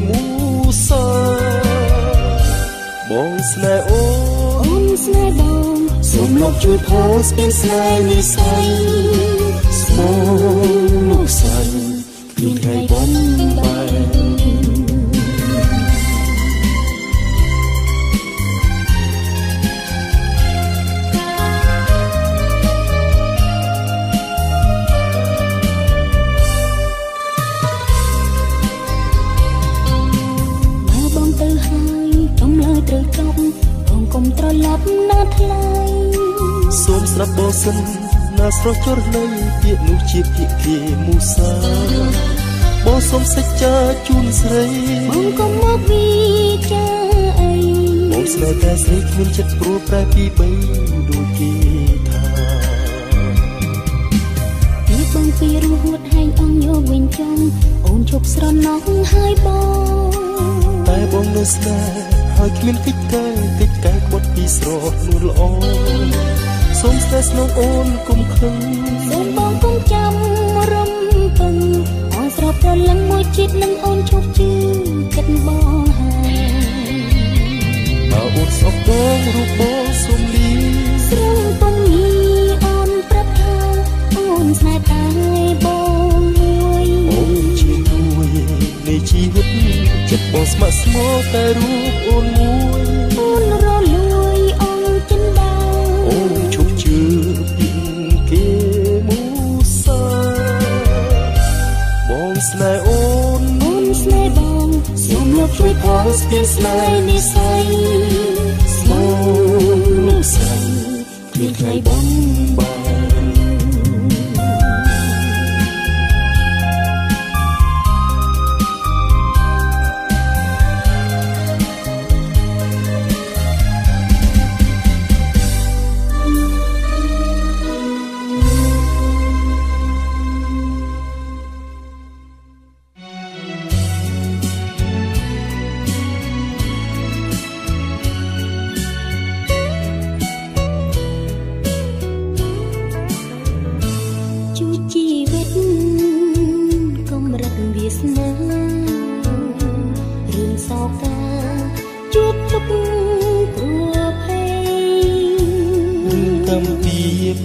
[SPEAKER 1] មូសាបងស្នេហ៍អូ
[SPEAKER 2] នស្នេហ៍បង
[SPEAKER 1] សូមលោកជួយផុសពីស្នេហ៍និស័យស្មោះលោកស្រីពីថ្ងៃបំបែ
[SPEAKER 2] ត្រឡប់ណាថ្លៃ
[SPEAKER 1] សូមស្ដាប់បងសិនណាស្រស់ជរណីពាក្យនោះជាពាក្យគេមូសាបងសូមសច្ចាជូនស្រី
[SPEAKER 2] បងកុំមកពីចាអី
[SPEAKER 1] បងស្នេហ៍តែស្រីគ្មានចិត្តព្រោះប្រែពីបីដូចគេថា
[SPEAKER 2] នេះបងពីរស់ហួតហែងអងយកវិញចឹងអូនឈប់ស្រណោះហើយបង
[SPEAKER 1] តែបងនៅស្នេហ៍ហើយគ្មានកិច្ចកែបុតពីស្រស់នួនល្អសូមស្នេហ៍ស្នងអូនគុំខឹង
[SPEAKER 2] សូមបងគុំចាំរំពឹងអស់ស្រោបប្រលឹងមួយជាតិនឹងអូនឈប់ជឿចិត្តបងហើយ
[SPEAKER 1] បើអូនសោកបងរូបបងសុំលី
[SPEAKER 2] ស្រួលពុំងីអូនប្រាប់ថាអូនស្នេហ៍តែបងមួយ
[SPEAKER 1] អូនជាមួយនៃជីវិតចិត្តបងស្ម័គ្រស្មោះតែរូបអូនមួយ
[SPEAKER 2] អូនរលួយអូនចិនដា
[SPEAKER 1] អូនឈប់ជឿពីគេមូសាបងស្នេហ៍អូន
[SPEAKER 2] ស្នេហ៍បង
[SPEAKER 1] សូមលោកជួយផុសពីស្នេហ៍និស័យស្មោះលោកស្រីគ្មានថ្ងៃបំបែ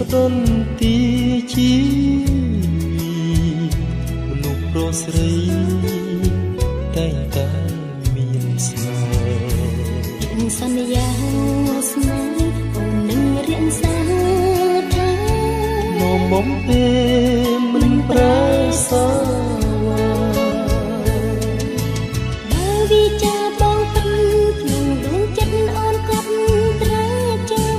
[SPEAKER 1] ផ្ដន់ទីជីមនុស្សប្រុសស្រីតែងតែមានស្នេហ៍
[SPEAKER 2] សន្យាស្នេហ៍អូននឹងរៀនសាថា
[SPEAKER 1] មុំពេលមិនប្រែសាវា
[SPEAKER 2] បើវិចារបងពិនក្នុងដួងចិត្តអូនក៏ត្រាចាំ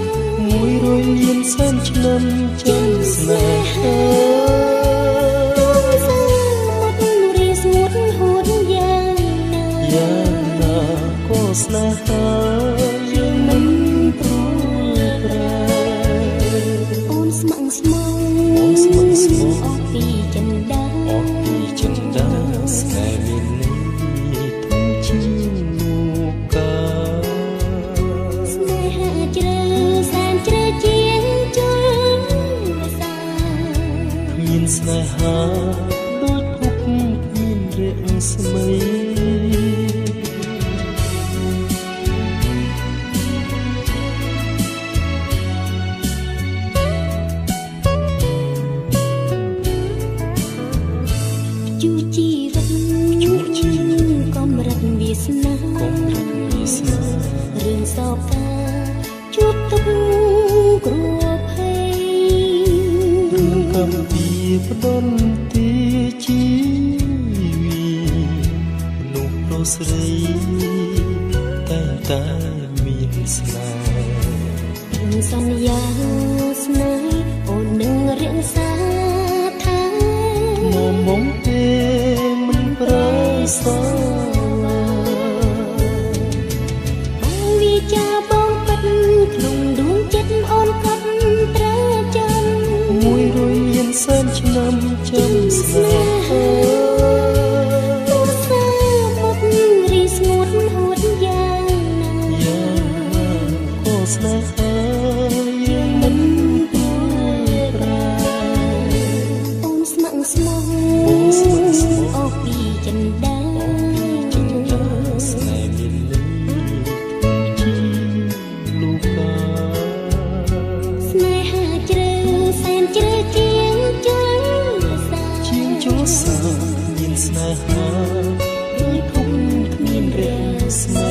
[SPEAKER 1] 100លានសែនឆ្នាំចាំស្នេហាស្នេហាយើងមិនព្រួយប្រែ
[SPEAKER 2] អូនស្មឹងស្មងអស់ពីចិនដា
[SPEAKER 1] ស្នេហ៍មានន័យធំជាងលោកកា
[SPEAKER 2] ស្នេហាជ្រៅសែនជ្រៅជាងជើងសា
[SPEAKER 1] មានស្នេហាដូចភពគ្មានរាំងស្មី
[SPEAKER 2] រឿងសោកសាជួបទុកគ្រោះភ័យ
[SPEAKER 1] រឿងកំពីផ្ដន់ទីជីវីមនុស្សប្រុសស្រីតែតែមានស្នេហ៍
[SPEAKER 2] សន្យាស្នេហ៍អូននឹងរៀនសាថា
[SPEAKER 1] មុំពេលមិនប្រែសា
[SPEAKER 2] ក្នុងដួងចិត្តអូនក៏ត្រាចាំ
[SPEAKER 1] 100លានសែនឆ្នាំចាំស្នេហា
[SPEAKER 2] ទូសាមករីស្ងួតហួតយ៉ាងណា
[SPEAKER 1] ក៏ស្នេហាយើងមិនព្រួយប្រែ
[SPEAKER 2] អូនស្មឹងស្មងអស់ពីចិនដា
[SPEAKER 1] ស្នេហ៍មានន័យ
[SPEAKER 2] ស្នេហាជ្រៅសែនជ្រៅជាងជើង
[SPEAKER 1] សាមានស្នេហាដូចភពគ្មានរាស្មី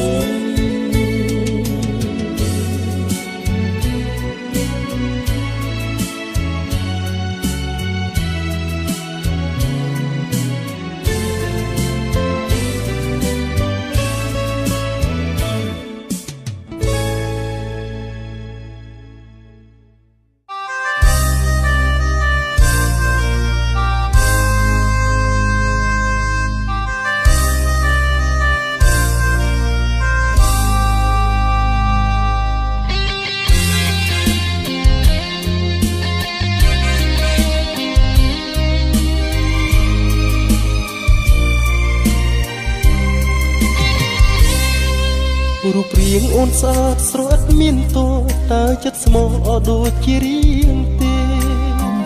[SPEAKER 1] រូបរាងអូនស្អាតស្រស់មានតួតើចិត្តស្មោះអត់ដូចជារៀងទេ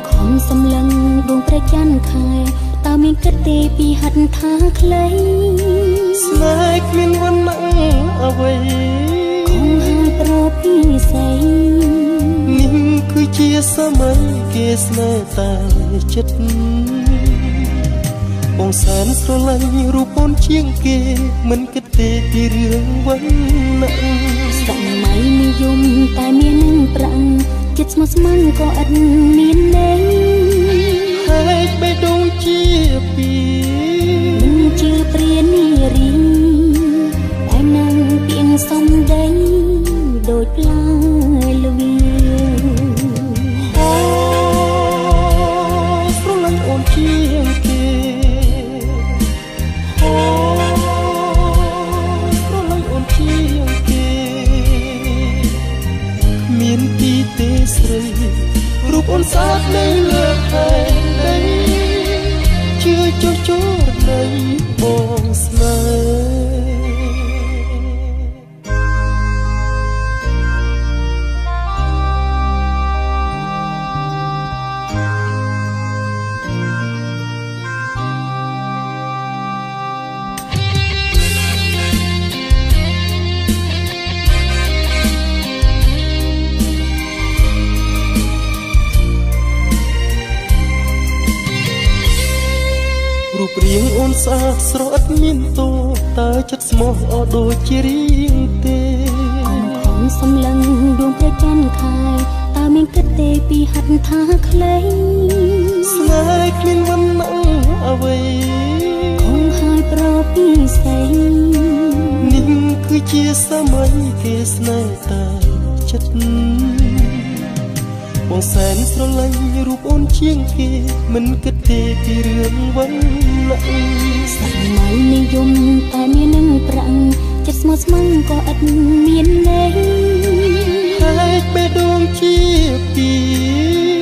[SPEAKER 2] ខំសម្លឹងដួងព្រះច័ន្ទខែតើមានគិតទេពីហិតថាខ្លី
[SPEAKER 1] ស្នេហ៍គ្មានវណ្ណៈអ្វី
[SPEAKER 2] គង់ហាប្រពីស័យ
[SPEAKER 1] នេះគឺជាសម័យគេស្នេហ៍តែចិត្តបងសែនស្រឡាញ់រូបអូនជាងគេមិនគិតទេពីរឿងវណ្ណៈ
[SPEAKER 2] សម័យនិយមតែមាននឹងប្រាំងចិត្តស្មោះស្ម័គ្រក៏ឥតមានន័យ
[SPEAKER 1] ហេតុបីដូចជាពី
[SPEAKER 2] មិនជឿព្រានារីតែនឹងពាងសំដីដូចផ្លែល្វា
[SPEAKER 1] អូស្រឡាញ់អូនជាងគេមានទីទេស្រីរូបអូនស្អាតនៅលើផែនដីជឿចុះចូលនៃបងស្នេហ៍ នស្អាតស្រស់ឥតមានទោសតើចិត្តស្មោះអត់ដូចជារៀងទេ
[SPEAKER 2] ខំសំឡឹងដួងព្រះច័ន្ទខាយតើមានគិតទេពីហត្ថថាខ្លី
[SPEAKER 1] ស្នេហ៍គ្មានវណ្ណៈអ្វី
[SPEAKER 2] ខំហើយប្រពីស្អី
[SPEAKER 1] នេះគឺជាសម័យគេស្នេហ៍តើចិត្តបងសែនស្រឡាញ់រូបអូនជាងគេមិនគិតទេពីរឿងវណ្ណៈ
[SPEAKER 2] សម័យនិយមតែមាននឹងប្រាំងចិត្តស្មោះស្ម័គ្រក៏ឥតមានន័យ
[SPEAKER 1] ហើយបេះដូងជាពី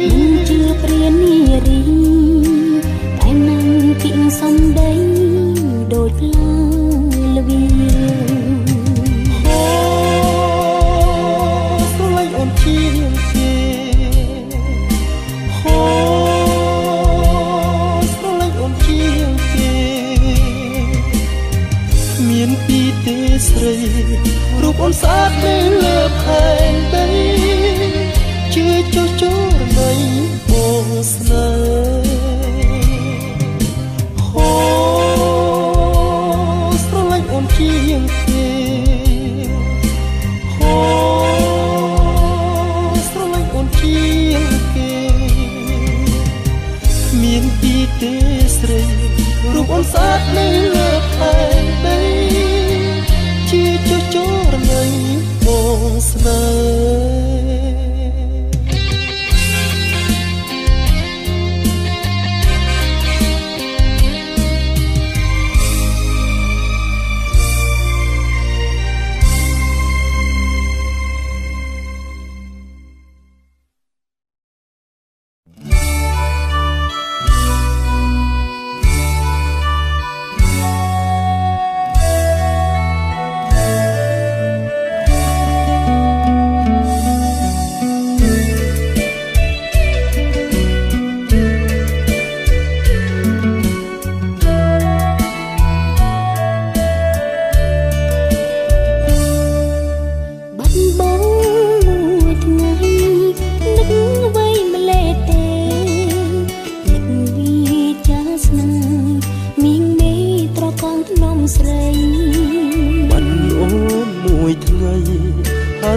[SPEAKER 2] មិនជឿព្រានារីតែនឹងគៀងសំដីដូចផ្លាល្វី
[SPEAKER 1] ស្រឡាញ់អូនជាងគេស្រឡាញ់អូនជាងគេមានពីទេស្រីរូបអូនស្អាតនៅលើផែនដីជឿចុះចូលនៃបងស្នេហ៍ស្រឡាញ់អូនជាងគេស្រឡាញ់អូនជាងគេមានពីទេស្រីរូបអូនស្អាតនៅលើផែនដីជាចុះចូលនៃបងស្នេ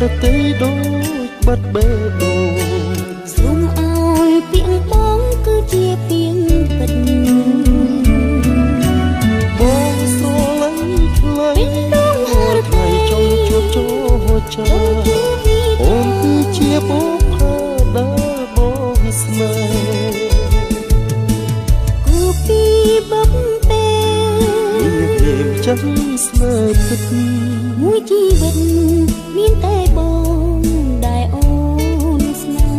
[SPEAKER 1] រតីដូចបាត់បេះដូង
[SPEAKER 2] សូមឲ្យពាក្យបងគឺជាពាក្យពិត
[SPEAKER 1] បងស្រឡាញ់ថ្លៃថ្លៃចង់ជួបចូលចាអូនគឺជាបុព្វាដែលបងស្នេហ៍
[SPEAKER 2] គូពីបបពេល
[SPEAKER 1] មានចាំស្នេហ៍ពិត
[SPEAKER 2] មួយជីវិតមានតែបងដែលអូនស្នេ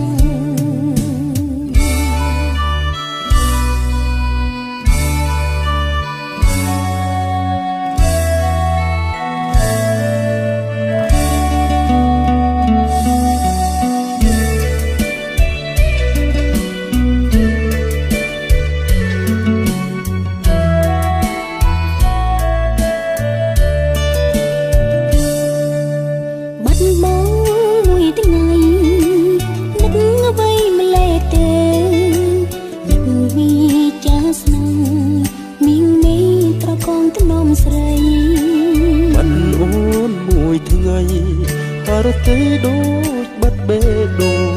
[SPEAKER 1] រតីដូចបាត់បេះដូង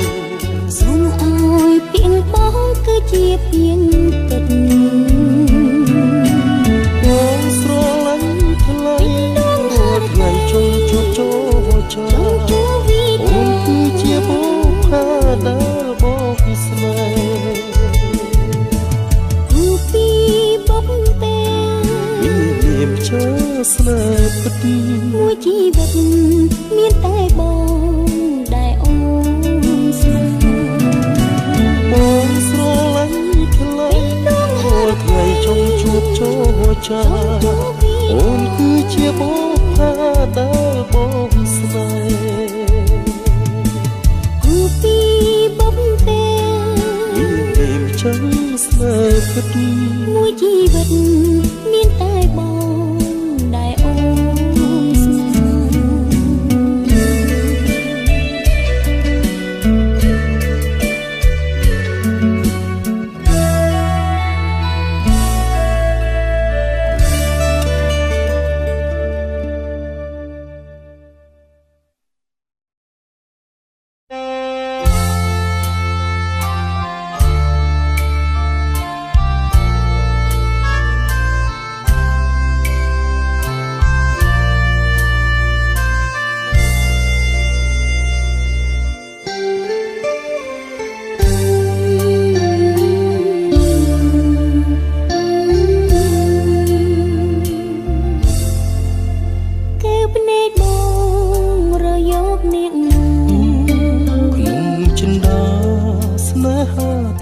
[SPEAKER 2] សូមឲ្យពាក្យបងគឺជាពាក្យពិត
[SPEAKER 1] បងស្រឡាញ់ថ្លៃថ្លៃចង់ជួបចូលចាអូនគឺជាបុព្វាដែលបងស្នេហ៍
[SPEAKER 2] គូពីបបពេល
[SPEAKER 1] មានជាស្នេហ៍ពិត
[SPEAKER 2] មួយជីវិតមានតែបងដែលអូនស្នេហ៍
[SPEAKER 1] បងស្រឡាញ់ថ្លៃថ្លៃចង់ជួបចូលចាអូនគឺជាបុព្វាដែលបងស្នេហ៍
[SPEAKER 2] គូពីបបពេល
[SPEAKER 1] មានចាំស្នេហ៍ពិត
[SPEAKER 2] មួយជីវិតមានតែបងដែលអូនស្នេហ៍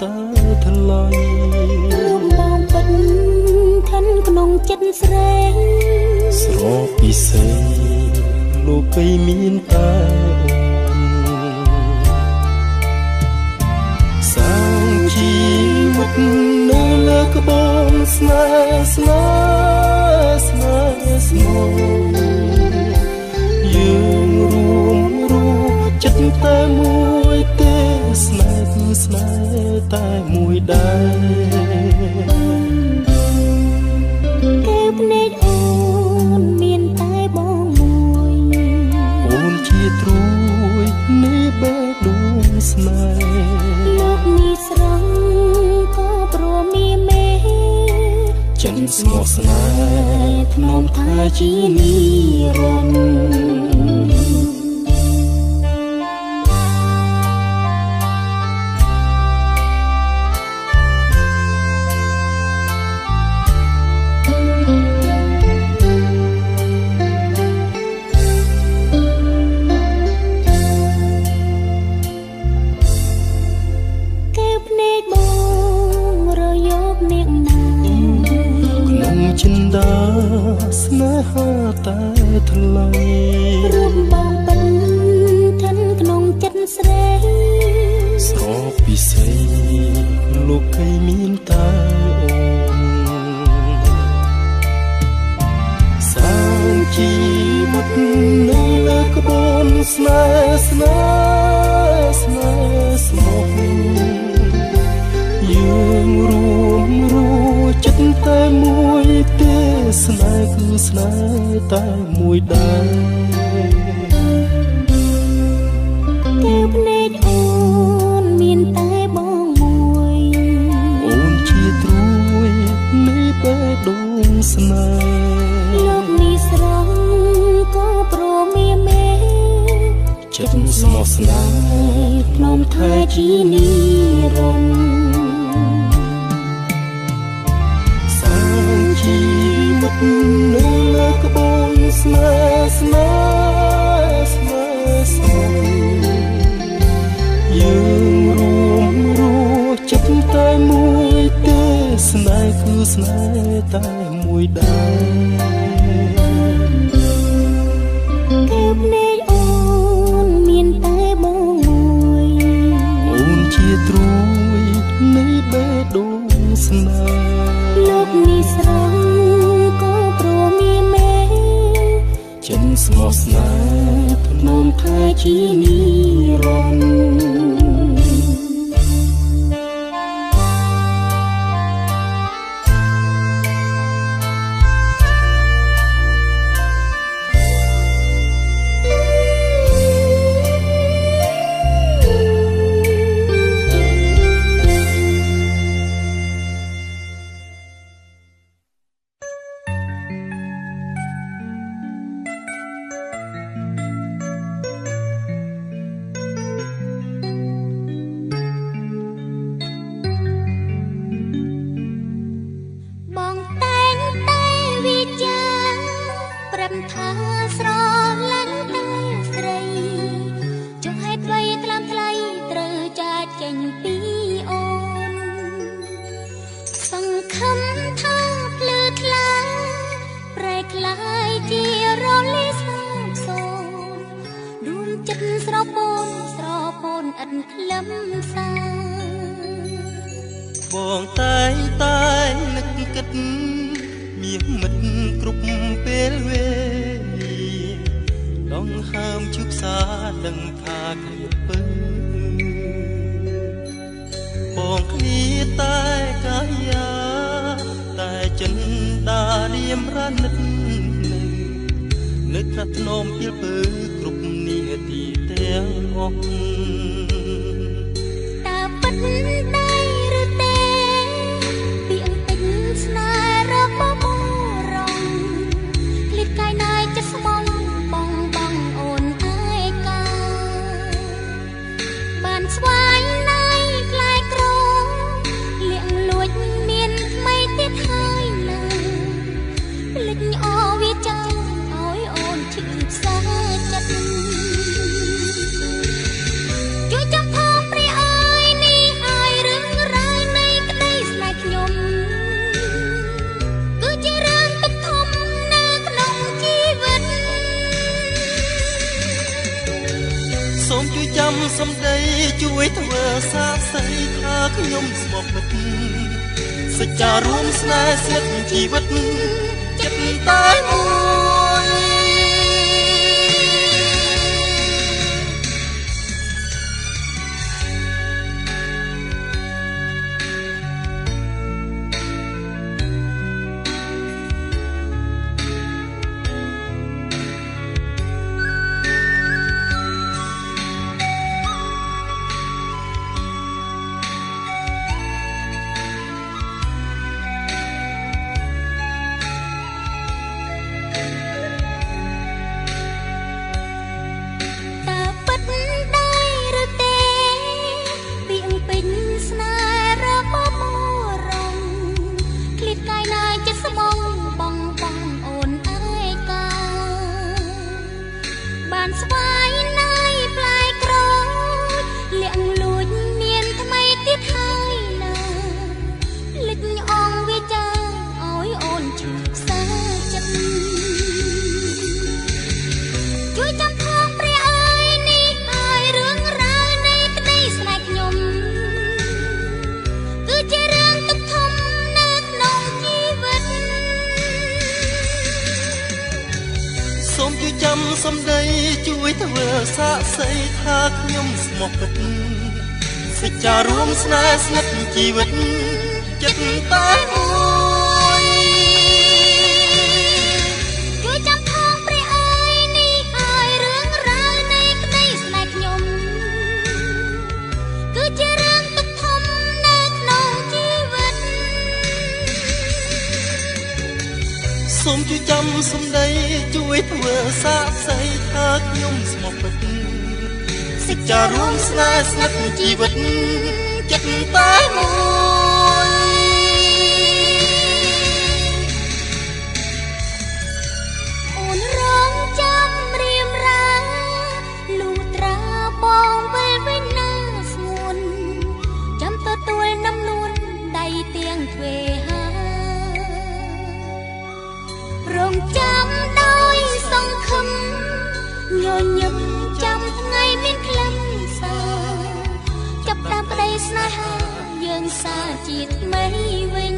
[SPEAKER 1] តាថ្លៃ
[SPEAKER 2] រូបបងពិតខិនក្នុងចិត្តស្រី
[SPEAKER 1] ស្រពិសេសលោកីមានតែអូនសាងជីវិតនៅលើក្បូនស្នេហ៍ស្នេហ៍ស្នេហ៍ស្មោះយើងរួមរស់ចិត្តតែមួយទេស្នេហ៍គឺស្នេហ៍តែមួយដែរ
[SPEAKER 2] គេភ្នែកអូនមានតែបងមួយ
[SPEAKER 1] អូនជាត្រួយនៃបេះដូងស្នេហ៍
[SPEAKER 2] លោកនេះស្រងក៏ព្រមីមេ
[SPEAKER 1] ចិនស្មោះស្នេហ៍ធ្នមថាជានិរន្តរ៍ចិនដាស្នេហាតែថ្លៃ
[SPEAKER 2] រូបបងពិនខិនក្នុងចិត្តស្រី
[SPEAKER 1] ស្រពិសេសលោកីមានតែអូនសាងជីវិតនៅលើក្បូនស្នេហ៍ស្នេហ៍ស្នេហ៍ស្មោះយើងរួមរស់ចិត្តតែមួយទេស្នេហ៍គឺស្នេហ៍តែមួយដែរ
[SPEAKER 2] គេភ្នែកអូនមានតែបងមួយ
[SPEAKER 1] អូនជាត្រួយនៃបេះដូងស្នេហ៍
[SPEAKER 2] លោកនេះស្រងក៏ព្រមីមេ
[SPEAKER 1] ចិត្តស្មោះស្នេហ៍
[SPEAKER 2] ភ្នំថាជានិរន្តរ៍
[SPEAKER 1] ជីវិតនៅលើក្បូនស្នេហ៍ស្នេហ៍ស្នេហ៍ស្មោះយើងរួមរស់ចិត្តតែមួយទេស្នេហ៍គឺស្នេហ៍តែមួយដែរ
[SPEAKER 2] គេភ្នែកអូនមានតែបងមួយ
[SPEAKER 1] អូនជាត្រួយនៃបេះដូងស្នេហ៍
[SPEAKER 2] លោកនេះស្រងក៏ព្រមីមេ
[SPEAKER 1] ចិនស្មោះស្នេហ៍ធ្នមថាជានិរន្តរ៍បងតែងនឹកគិតមានមិត្តគ្រប់ពេលវេលាដងហើមជឹកសាដឹងថាឃ្លាតពើបងគ្នាតែកាយាតែចិនដារៀមរនិតនៅត្រាស់ធ្នមពីលពើគ្រប់នាទីទាំងអស់
[SPEAKER 2] តើពិតដែរឬទេពីអង្ទិញស្នេហ៍របស់រងឃ្លាតកាយណាយចិត្តស្មងបងអូនឯកាបានស្វែងណាយខ្លាយក្រលៀងលួចមានថ្មីទៀតហើយណាភ្លេចអវាចាឲ្យអូនឈឺផ្សាចិត្តជួយ
[SPEAKER 1] សាកសីថាខ្ញុំស្មោះពិតសច្ចារួមស្នេហ៍ស្និទ្ធជីវិតចិត្តតែមួយស្វាយណៃផ្លែក្រូចលាក់លួចមានថ្មីទៀតហើយណាលិចអងវាចាឲ្យអូនឈឺខ្សែចិត្តជួយចាំផងព្រះអើយនេះឲ្យរឿងរ៉ាវនៃក្តីស្នេហ៍ខ្ញុំគឺជារឿងទុក្ខធំនៅក្នុងជីវិតសូមជួយចាំសម្ដីជួយធ្វើសាកសីថាខ្ញុំស្មោះពិតសច្ចារួមស្នេហ៍ស្និទ្ធជីវិតចិត្តតែមួយជួយចាំផងព្រះអើយនេះឲ្យរឿងរ៉ាវនៃក្តីស្នេហ៍ខ្ញុំគឺជារឿងទុក្ខធំនៅក្នុងជីវិតសូមជួយចាំសម្ដីជួយធ្វើសាកសីថាខ្ញុំស្មោះពិតសច្ចារួមស្នេហ៍ស្និទ្ធជីវិតចិត្តតែមួយអូនរងចាំរៀមរាលុះត្រាបងវិលវិញណាស្ងួនចាំទទួលនំនួនដៃទៀងទ្វេហារងចាំដោយសង្ឃឹមញញឹមចាំថ្ងៃមានក្លិនសារចាប់តាមប្តីស្នេហាយើងសារជាថ្មីវិញ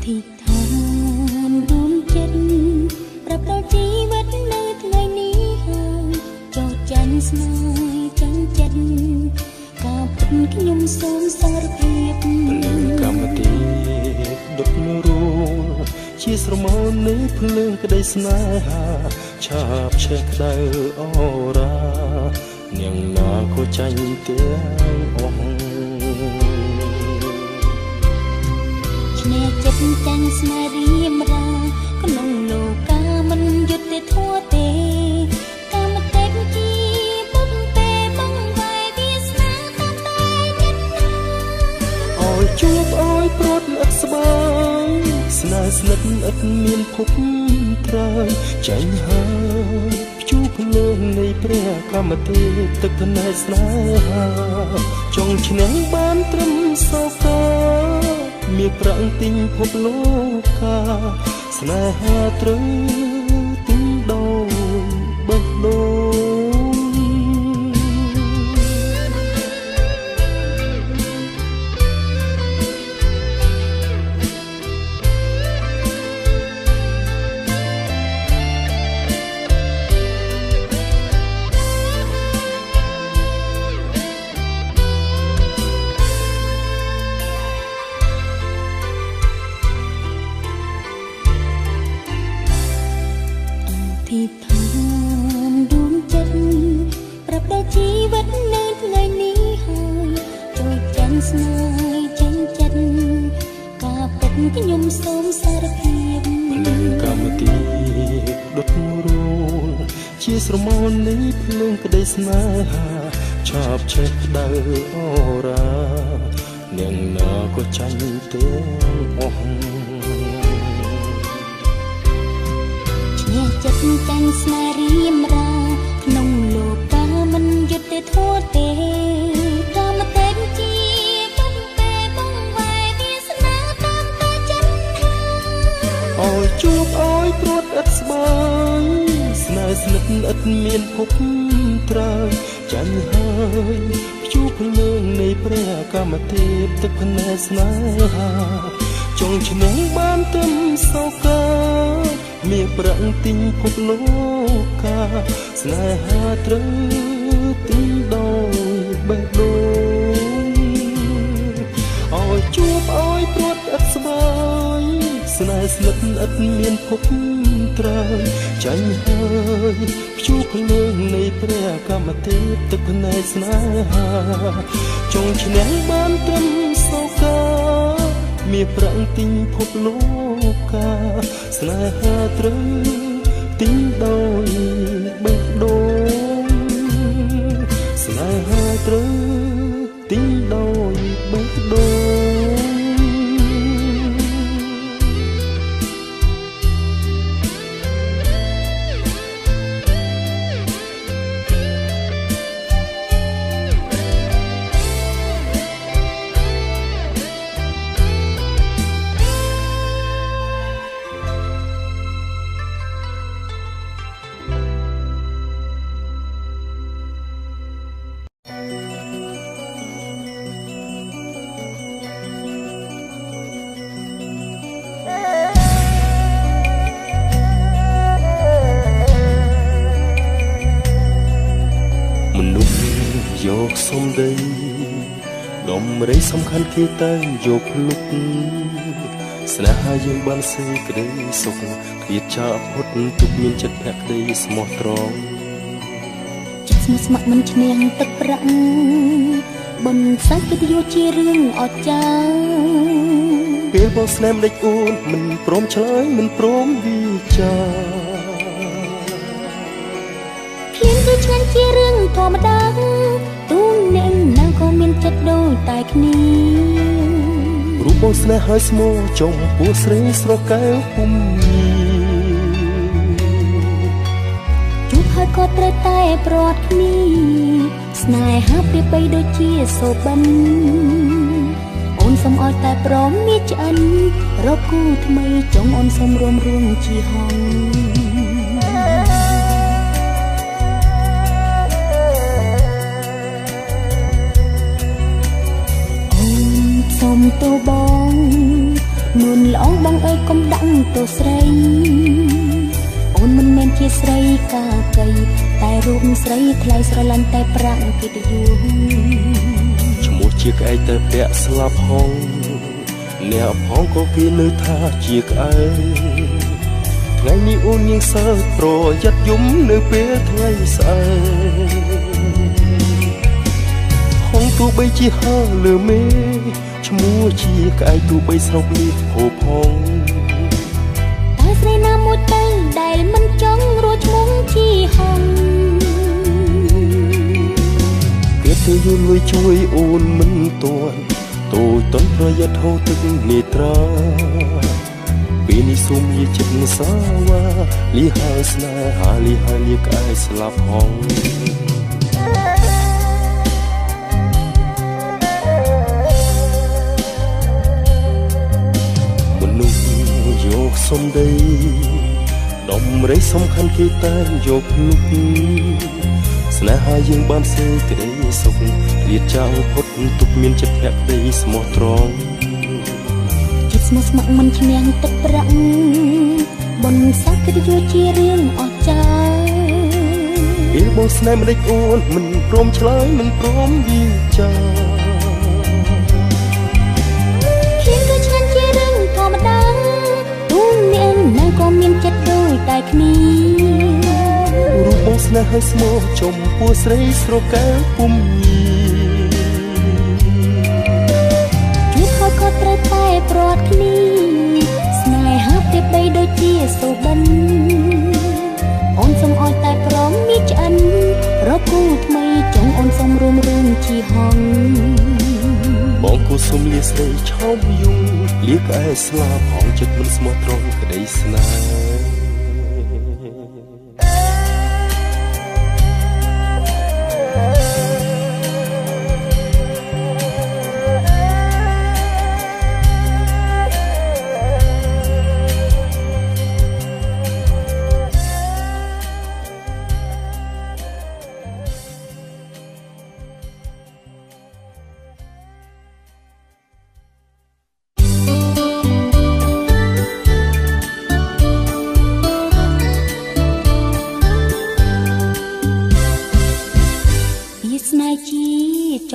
[SPEAKER 1] ទីឋានរួមចិត្តប្រាប់ដល់ជីវិតនៅថ្ងៃនេះហើយចោះចាញ់ស្នេហ៍ចាញ់ចិត្តការពិតខ្ញុំសូមសារភាពកម្មទីដុតនៅរួជាស្រមោលនៃភ្លើងក្តីស្នេហាឆាបឆេះក្តៅអរ៉ានាងណាក៏ចាញ់ទាំងអស់
[SPEAKER 2] ឈ្នះចិត្តចាញ់ស្នេហ៍រៀមរាក្នុងលោកាមិនយុត្តិធម៌ទេកម្មតិចជាបុកពេបងវាយវាស្នាតាមតែនិតណា
[SPEAKER 1] អោយជួបអោយព្រាត់ឥតស្បើយស្នេហ៍ស្និទ្ធឥតមានភពត្រើយចាញ់ហើយព្យុះភ្លើងនៃព្រះកម្មទេទឹកភ្នែកស្នេហាចង់ឈ្នះបានត្រឹមសោកាមានប្រាំងទិញភពលោកาស្នេហាត្រូវទិញដោយបេះដូង
[SPEAKER 2] ទីឋានរួម ចិត្តខ្ញុំសូមសារភាព
[SPEAKER 1] ភ្លើងកាមទីដុតរួលជាស្រមោលនៃភ្លើងក្តីស្នេហាឆាបឆេះដៅអូរានាងណាក៏ចាញ់ទាំងអស់
[SPEAKER 2] ឈ្នះចិត្តចាញ់ស្នេហ៍រៀមរាក្នុងលោកាមិនយុត្តិធម៌ទេកាមតែជាបំពេបងវាយវាសនាតាមតែចិត្ត
[SPEAKER 1] អើយជួបអើយព្រួតឥតស្បើយស្នេហ៍ស្និទ្ធឥតមានភពត្រើយចាញ់ហើយព្យុះភ្លើងនៃព្រះកាមទេពទឹកភ្នែកស្នេហាចង់ឈ្នះបានទឹមសោកាមានប្រាក់ទិញភពលោកាស្នេហាត្រូវទិញដោយបេះដូងអើយជួបអើយព្រួតឥតស្បើយស្នេហ៍ស្និទ្ធឥតមានភពត្រើយចាញ់ហើយព្យុះភ្លើងនៃព្រះកាមទេពទឹកភ្នែកស្នេហាចង់ឈ្នះបានទឹមសោកាមានប្រាក់ទិញភពលោកាស្នេហាត្រូវទិញដោយបេះដូងស្នេហាត្រូវទិញដោយបេះដូងយកសំដីដំរីសំខាន់គេតែងយកភ្លុកស្នេហាយើងបានសេក្តីសុខឃ្លាតចាកផុតទុកមានចិត្តភក្តីស្មោះត្រង់
[SPEAKER 2] ចិត្តស្មោះស្ម័គ្រមិនឈ្នះទឹកប្រាក់បំសាច់កិត្តិយសជារឿងអស្ចារ្យ
[SPEAKER 1] ពេលបងស្នេហ៍ដេចអួនមិនព្រមឆ្លើយមិនព្រមវិចារ
[SPEAKER 2] ឃ្លានគឺឆ្ងាញ់ជារឿងធម្មតាទូអ្នកណាក៏មានចិត្តដូចតែគ្នា
[SPEAKER 1] រូបបងស្នេហ៍ហើយស្មោះចំពោះស្រីស្រកែវពុំ
[SPEAKER 2] ជួបហើយក៏ត្រូវតែប្រត់គ្នាស្នេហាប្រៀបបីដូចជាសូបិនអូនសូមឲ្យតែព្រមមានឆ្អិនរកគូថ្មីចង់អូនសូមរួមជាហងសូមទោសបងនួនល្អបងអើយកុំដាក់ទោសស្រីអូនមិនមែនជាស្រីកាកៃតែរូបស្រីថ្លៃស្រឡាញ់តែប្រាក់កិត្តិយស
[SPEAKER 1] ឈ្មោះជាក្អែកតែពាក់ស្លាប់ហងអ្នកផងក៏គេនៅថាជាក្អែកថ្ងៃនេះអូនញៀងសើប្រយ័ត្នយំនៅពេលថ្ងៃស្អែកហងទោះបីជាហើលើមេឈ្មោះជាក្អែកទោះបីស្រុកនេះហូបផង
[SPEAKER 2] តែស្រីណាមួយទៅដែលមិនចង់រស់ឈ្មោះជាហង
[SPEAKER 1] គេទៅយល់លួយជួយអូនមិនទាន់តូចតន់ប្រយ័ត្នហូរទឹកនេត្រាពេលនេះសូមយាចិត្តសាវ៉ាលីហើយស្នេហាលីហើយលាក្អែកស្លាប់ហងយកសំដីដំរីសំខាន់គេតែងយកភ្លុកស្នេហាយើងបានសេក្តីសុខឃ្លាតចោលផុតទុកមានចិត្តភក្តីស្មោះត្រង់
[SPEAKER 2] ចិត្តស្មោះស្ម័គ្រមិនឈ្នះទឹកប្រាក់បំសាច់កិត្តិយសជារឿងអស្ចារ្យ
[SPEAKER 1] ពេលបងស្នេហ៍មិនដេចអូនមិនព្រមឆ្លើយមិនព្រមវិចារ
[SPEAKER 2] ឃ្លានគឺឆ្ងាញ់ជារឿងធម្មតាទូអ្នកណាក៏មានចិត្តដូចតែគ្នា
[SPEAKER 1] រូបបងស្នេហ៍ហើយស្មោះចំពោះស្រីស្រកែវពុំញី
[SPEAKER 2] ជួបហើយក៏ត្រូវតែប្រត់គ្នា
[SPEAKER 1] សុំលាស្រីឆោមយងលាក្អែស្លាផងចិត្តមិនស្មោះត្រង់ក្តីស្នេហ៍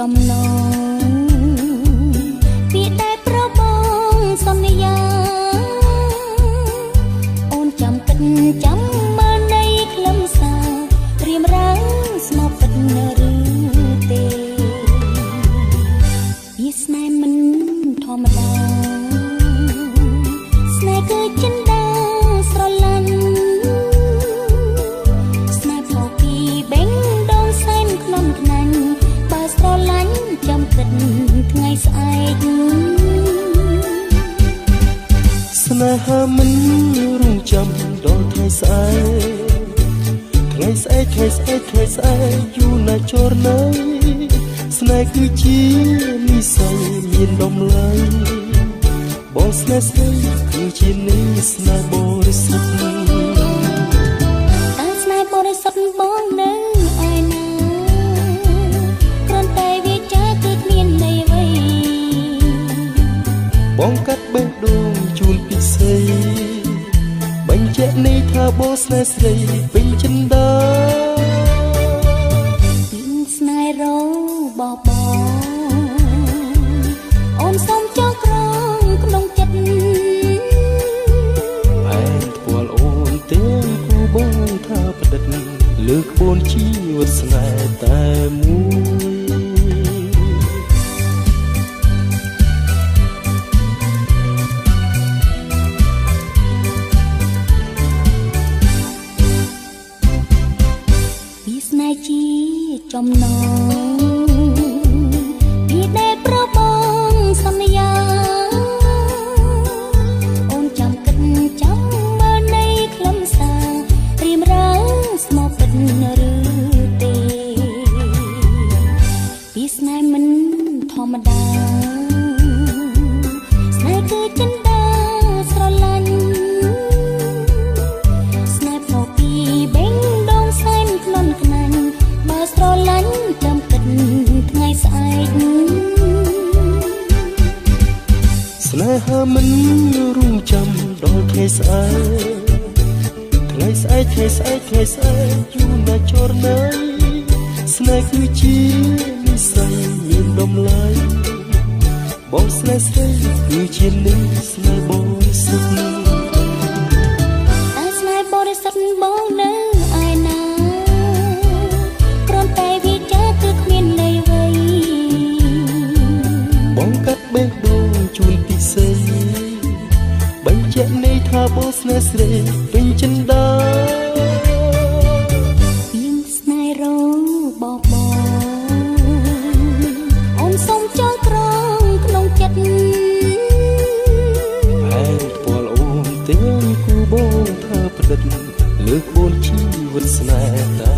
[SPEAKER 2] ចំណងពីតែប្របងសន្យាអូនចាំគិតចាំមើលនៃខ្លឹមសាររៀមរាងស្មោះពិតឬទេវាស្នេហ៍មិនធម្មតាស្នេហ៍គឺចិន្តាស្រឡាញ់ស្នេហ៍ផោគីបេងដងសែនក្លន់ខ្នាញ់ស្រឡាញ់ចាំគិតថ្ងៃស្អែក
[SPEAKER 1] ស្នេហាមិនរងចាំដល់ថ្ងៃស្អែកថ្ងៃស្អែកថ្ងៃស្អែកថ្ងៃស្អែកយូរណាស់ចរណៃស្នេហ៍គឺជានិស្ស័យមានតម្លៃបងស្នេហ៍ស្រីគឺជានិស្ស័យបរិសុទ្ធ
[SPEAKER 2] តែស្នេហ៍បរិសុទ្ធបងនៅឯណា
[SPEAKER 1] បងកាត់បេះដូងជូនពិសេសបញ្ជាក់ន័យថាបងស្នេហ៍ស្រីពេញចិន្តា
[SPEAKER 2] ស្នេហ៍របស់បងអូនសូមចងក្រងក្នុងចិត្ត
[SPEAKER 1] ឯងផ្ពាល់អូនទាំងគូបងថាផ្ដិតលើក្បួនជីវិតស្នេហ៍តែមួយ
[SPEAKER 2] ជាចំណងពីដែលប្របងសន្យាអូនចាំគិតចាំមើលនៃខ្លឹមសាររៀមរាងស្មោះពិតឬទេពីស្នេហ៍មិនធម្មតាស្នេហ៍គឺចិន្តាស្រឡាញ់ស្នេហ៍ផោពីបេងដងសែនក្លន់ខ្នាញ់ស្រឡាញ់ចាំគិតថ្ងៃស្អែក
[SPEAKER 1] ស្នេហាមិនរងចាំដល់ថ្ងៃស្អែកថ្ងៃស្អែកថ្ងៃស្អែកថ្ងៃស្អែកយូរណាស់ចរណៃស្នេហ៍គឺជានិស្ស័យមានតម្លៃបងស្នេហ៍ស្រីគឺជានិស្ស័យបរិសុទ្ធ
[SPEAKER 2] តែស្នេហ៍បរិសុទ្ធបងនៅឯណា
[SPEAKER 1] បងកាត់បេះដូងជូនពិសេសបញ្ជាក់ន័យថាបងស្នេហ៍ស្រីពេញចិន្តា
[SPEAKER 2] ពីស្នេហ៍របស់បងអូនសូមចងក្រងក្នុងចិត្ត
[SPEAKER 1] ឯងផ្ពាល់អូនទាំងគូបងថាផ្ដិតលើក្បួនជីវិតស្នេហ៍តែ